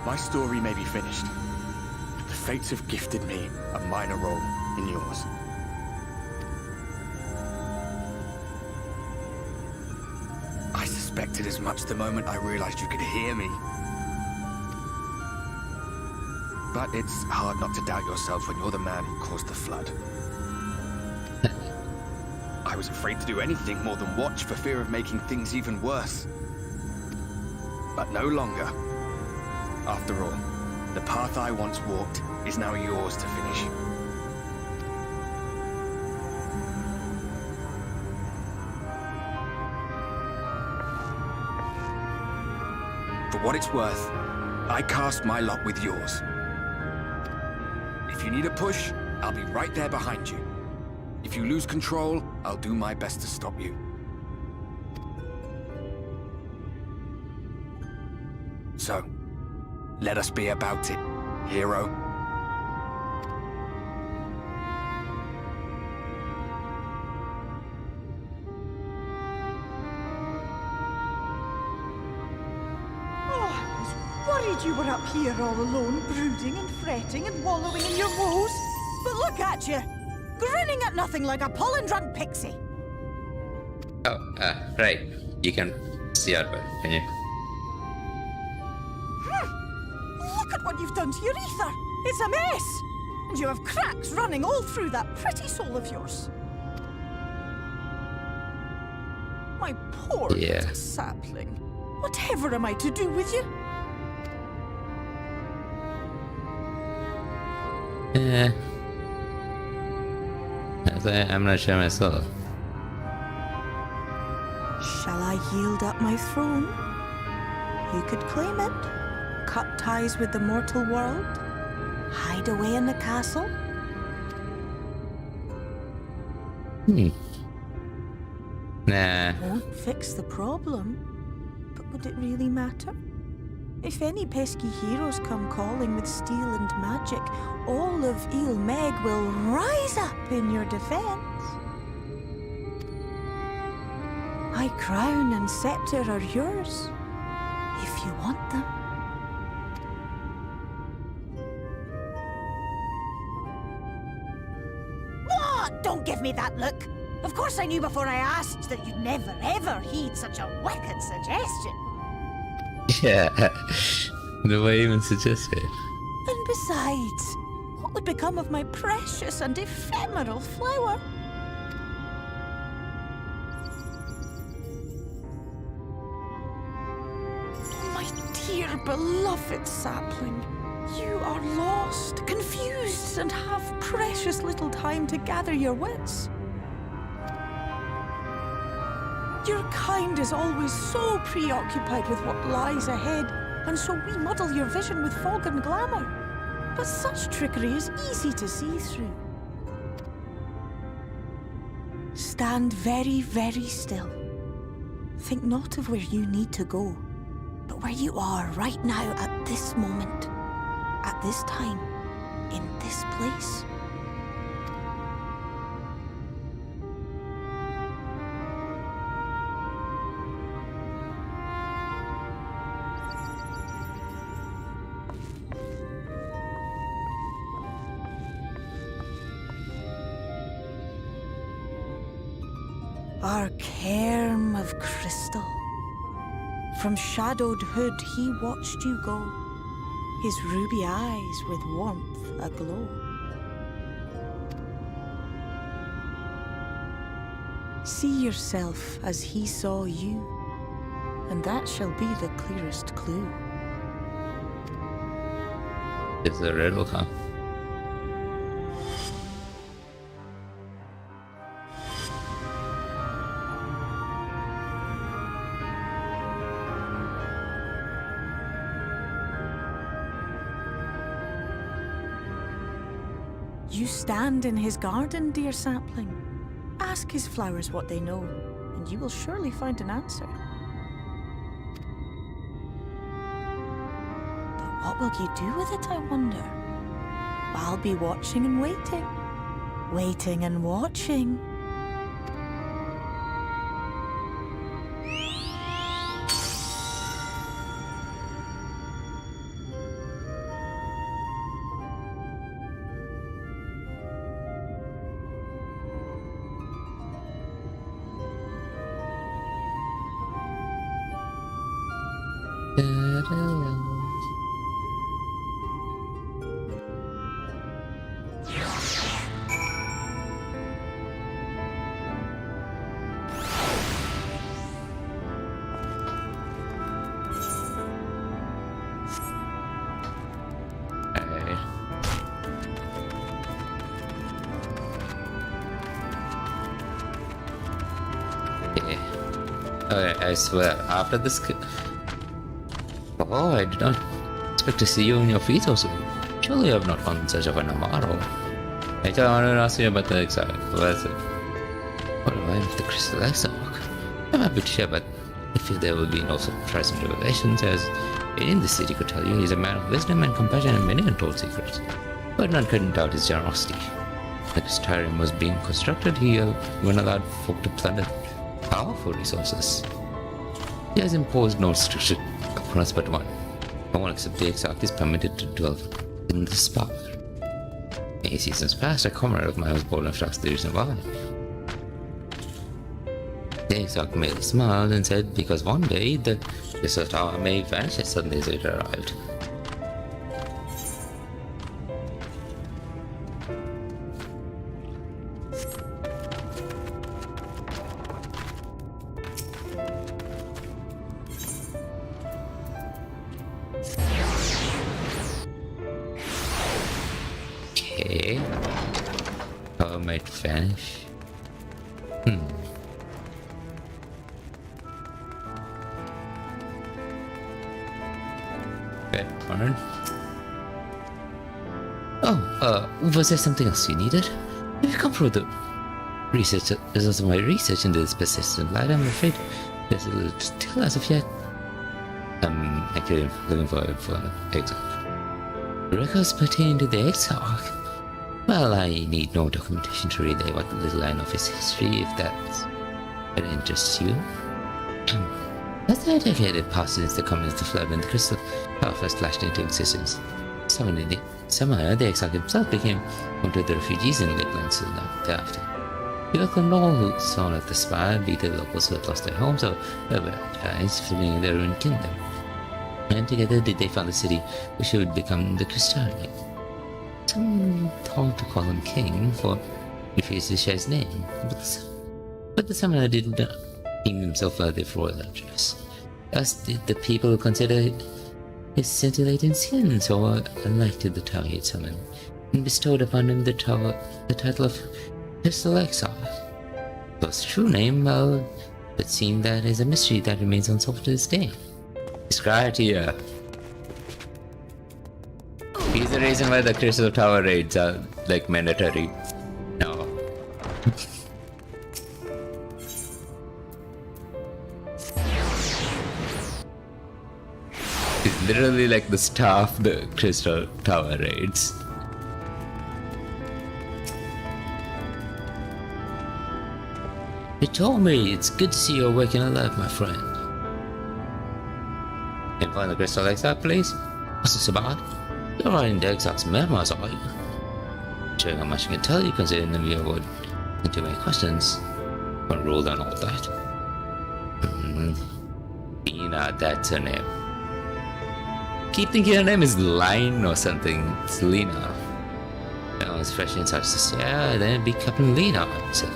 My story may be finished, but the fates have gifted me a minor role in yours. I suspected as much the moment I realized you could hear me. But it's hard not to doubt yourself when you're the man who caused the flood. I was afraid to do anything more than watch for fear of making things even worse. But no longer. After all, the path I once walked is now yours to finish. For what it's worth, I cast my lot with yours. If you need a push, I'll be right there behind you. If you lose control, I'll do my best to stop you. So, let us be about it, hero. Worried you were up here all alone, brooding and fretting and wallowing in your woes. But look at you, grinning at nothing like a pollen-drunk pixie. Oh, right. You can see our bird, can you? Look at what you've done to your ether. It's a mess. And you have cracks running all through that pretty soul of yours. My poor little sapling. Whatever am I to do with you? Yeah. I'm not sure myself. Shall I yield up my throne? You could claim it, cut ties with the mortal world, hide away in the castle. Nah. Won't fix the problem, but would it really matter? If any pesky heroes come calling with steel and magic, all of Il Meg will rise up in your defense. My crown and scepter are yours, if you want them. What? Don't give me that look. Of course I knew before I asked that you'd never ever heed such a wicked suggestion. Yeah, the way even suggested. And besides, what would become of my precious and ephemeral flower? My dear beloved sapling, you are lost, confused, and have precious little time to gather your wits. Your kind is always so preoccupied with what lies ahead, and so we muddle your vision with fog and glamour. But such trickery is easy to see through. Stand very, very still. Think not of where you need to go, but where you are right now at this moment, at this time, in this place. Our cairn of crystal. From shadowed hood he watched you go, his ruby eyes with warmth aglow. See yourself as he saw you, and that shall be the clearest clue. It's a riddle, huh? You stand in his garden, dear sapling. Ask his flowers what they know, and you will surely find an answer. But what will you do with it, I wonder? I'll be watching and waiting. Waiting and watching. I swear, after this... Oh, I did not expect to see you on your feet also. Surely you have not gone in search of an Amaro. I wanted to ask you about the exile. What is it? What do I with the crystal exile? I'm happy to share, but I feel there will be no surprising revelations, as in the city could tell you he's a man of wisdom and compassion and many untold secrets. But none couldn't doubt his generosity. Like his tyrant was being constructed, he even allowed folk to plunder powerful resources. He has imposed no restriction upon us but one. No one except the Exarch is permitted to dwell in the spa. Many seasons past, a comrade of mine was bold enough to ask the reason why. The Exarch merely smiled and said, because one day the Crystal Tower may vanish as suddenly as it arrived. Okay. Tower might vanish. Fine. Oh, was there something else you needed? Have you come through the research results of my research into this persistent light? I'm afraid there's a little still as of yet. I'm actually looking for Exarch. Records pertaining to the Exarch? Well, I need no documentation to relay what little I know of his history, if that's what interests you. As a decade had passed since the coming of the flood and the crystal tower first flashed into existence, somehow the Exarch himself became one of the refugees in Lakeland soon thereafter. He welcomed all who saw at the spire, be the locals who had lost their homes or urban giants filling their ruined kingdom. And together they found the city which would become the Crystalic. Some thought to call him king, for he refused to share his name, but the summoner did not deem himself worthy of royal address. Thus did the people consider his scintillating skin so unlike to the tower he had summoned, and bestowed upon him the title of Crystal Exarch. His true name, well, but seeing that is a mystery that remains unsolved to this day. Described here. He's the reason why the Crystal Tower raids are like mandatory. No. It's literally like the staff the Crystal Tower raids. He told me it's good to see you're waking alive, my friend. Can you find the Crystal Exarch, please? What's this about? You're writing the Exarch's memoirs, are you? Showing how much I can tell you, considering the mere word and too many questions. But rule down all that. Lina, that's her name. Keep thinking her name is Line or something. It's Lina. I was fresh in such to say, then it'd be Captain Lina, so.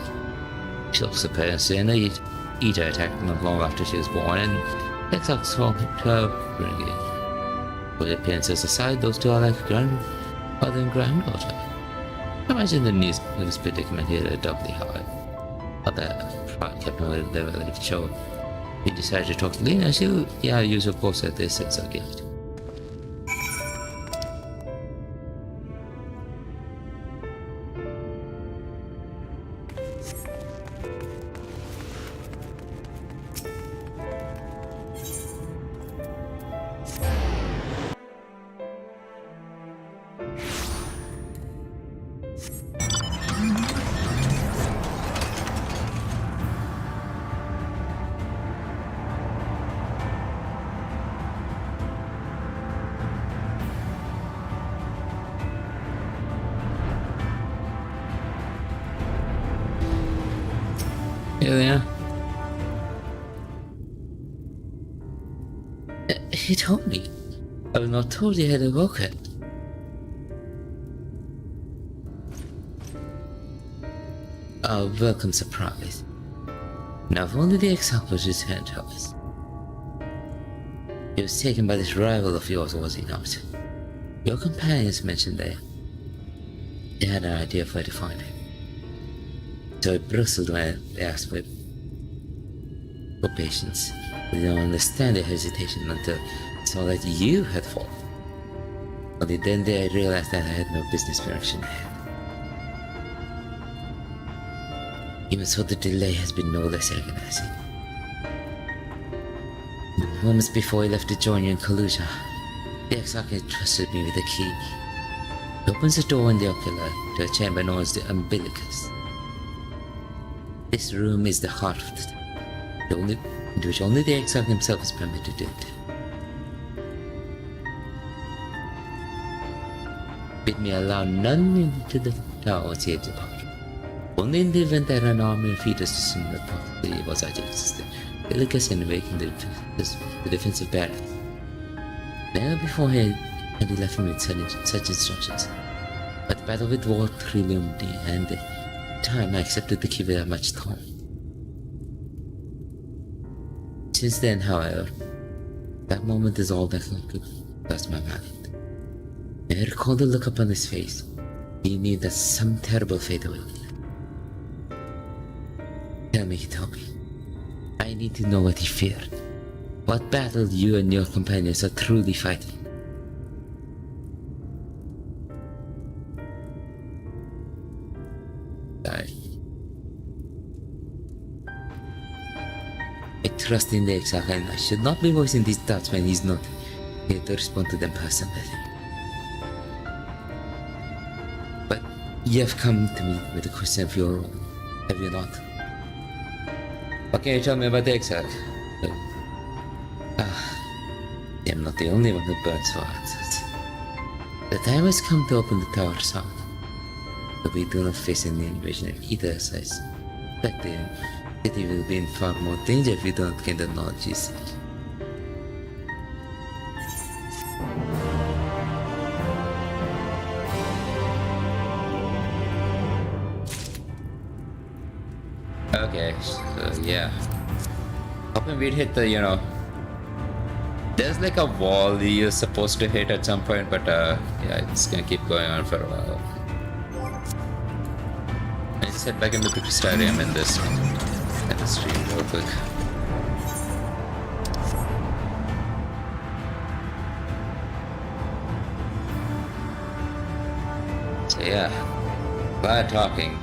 She also appears in the Eater attack not long after she was born, and Exarch's home to upbringing. With appearances aside, those two are like grandfather and granddaughter. Imagine the news predicament here at doubly hard. Other pride kept me with the relative show. He decided to talk to Lena. She'll, use her post at this as a gift. Yeah. He told me. I was not told he had a rocket. A welcome surprise. Now if only the example was returned to us. He was taken by this rival of yours, was he not? Your companions mentioned they had an idea of where to find him. So it bristled when they asked for patience. They didn't understand their hesitation until they saw that you had fallen. Only then they realized that I had no business direction ahead. Even so, the delay has been no less agonizing. Moments before he left to join you in Kaluja, the Exarch entrusted me with a key. He opens the door in the ocular to a chamber known as the Umbilicus. This room is the heart of the only into which only the Exarch himself is permitted to enter. Bid me allow none into the tower once he had departed. Only in the event that an army of fetus to similar possibility was I to exist, Umbilicus and awaken the defensive barrier. Never before had he left me with such instructions. But the battle with WoD loomed near, and the time I accepted the key without much thought. Since then, however, that moment is all that could cross my mind. I recall the look upon his face. He knew that some terrible fate awaited. Tell me, Hitomi. I need to know what he feared. What battle you and your companions are truly fighting. I trust in the Exarch, and I should not be voicing these doubts when he's not here to respond to them personally. But you have come to me with a question of your own, have you not? What can you tell me about the Exarch? I'm not the only one who burns for answers. The time has come to open the tower sound. But we do not face any invasion of either side. But the city will be in far more danger if we don't gain the knowledge you seek. Okay, so yeah. Hoping we'd hit the, there's like a wall you're supposed to hit at some point, but yeah, it's gonna keep going on for a while. Let's head back into the Crystarium in this stream real quick. So yeah, while talking,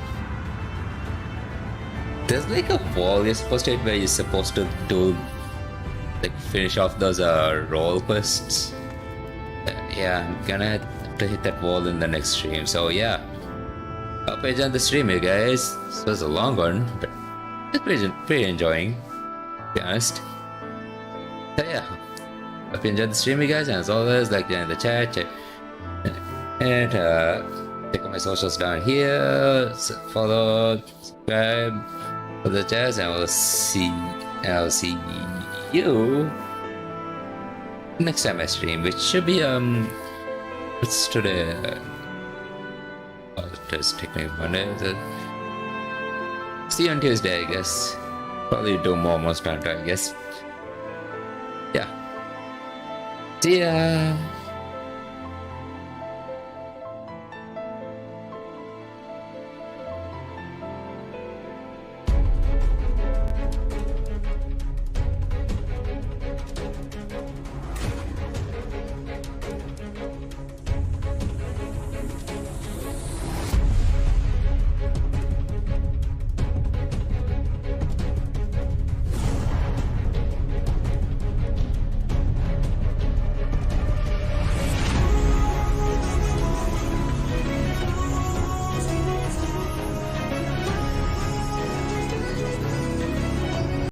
there's like a wall you're supposed to hit where you're supposed to do, like, finish off those role quests. Yeah, I'm gonna have to hit that wall in the next stream. So yeah, hope you enjoyed the stream, you guys. This was a long one, but it's pretty enjoying, to be honest. So yeah, hope you enjoyed the stream, you guys. And as always, like in the chat, check out my socials down here. Follow, subscribe, for the jazz, and I'll see you next time I stream, which should be what's today? Just technically Monday. So see you on Tuesday, I guess. Probably do more Monster Hunter, I guess. See ya!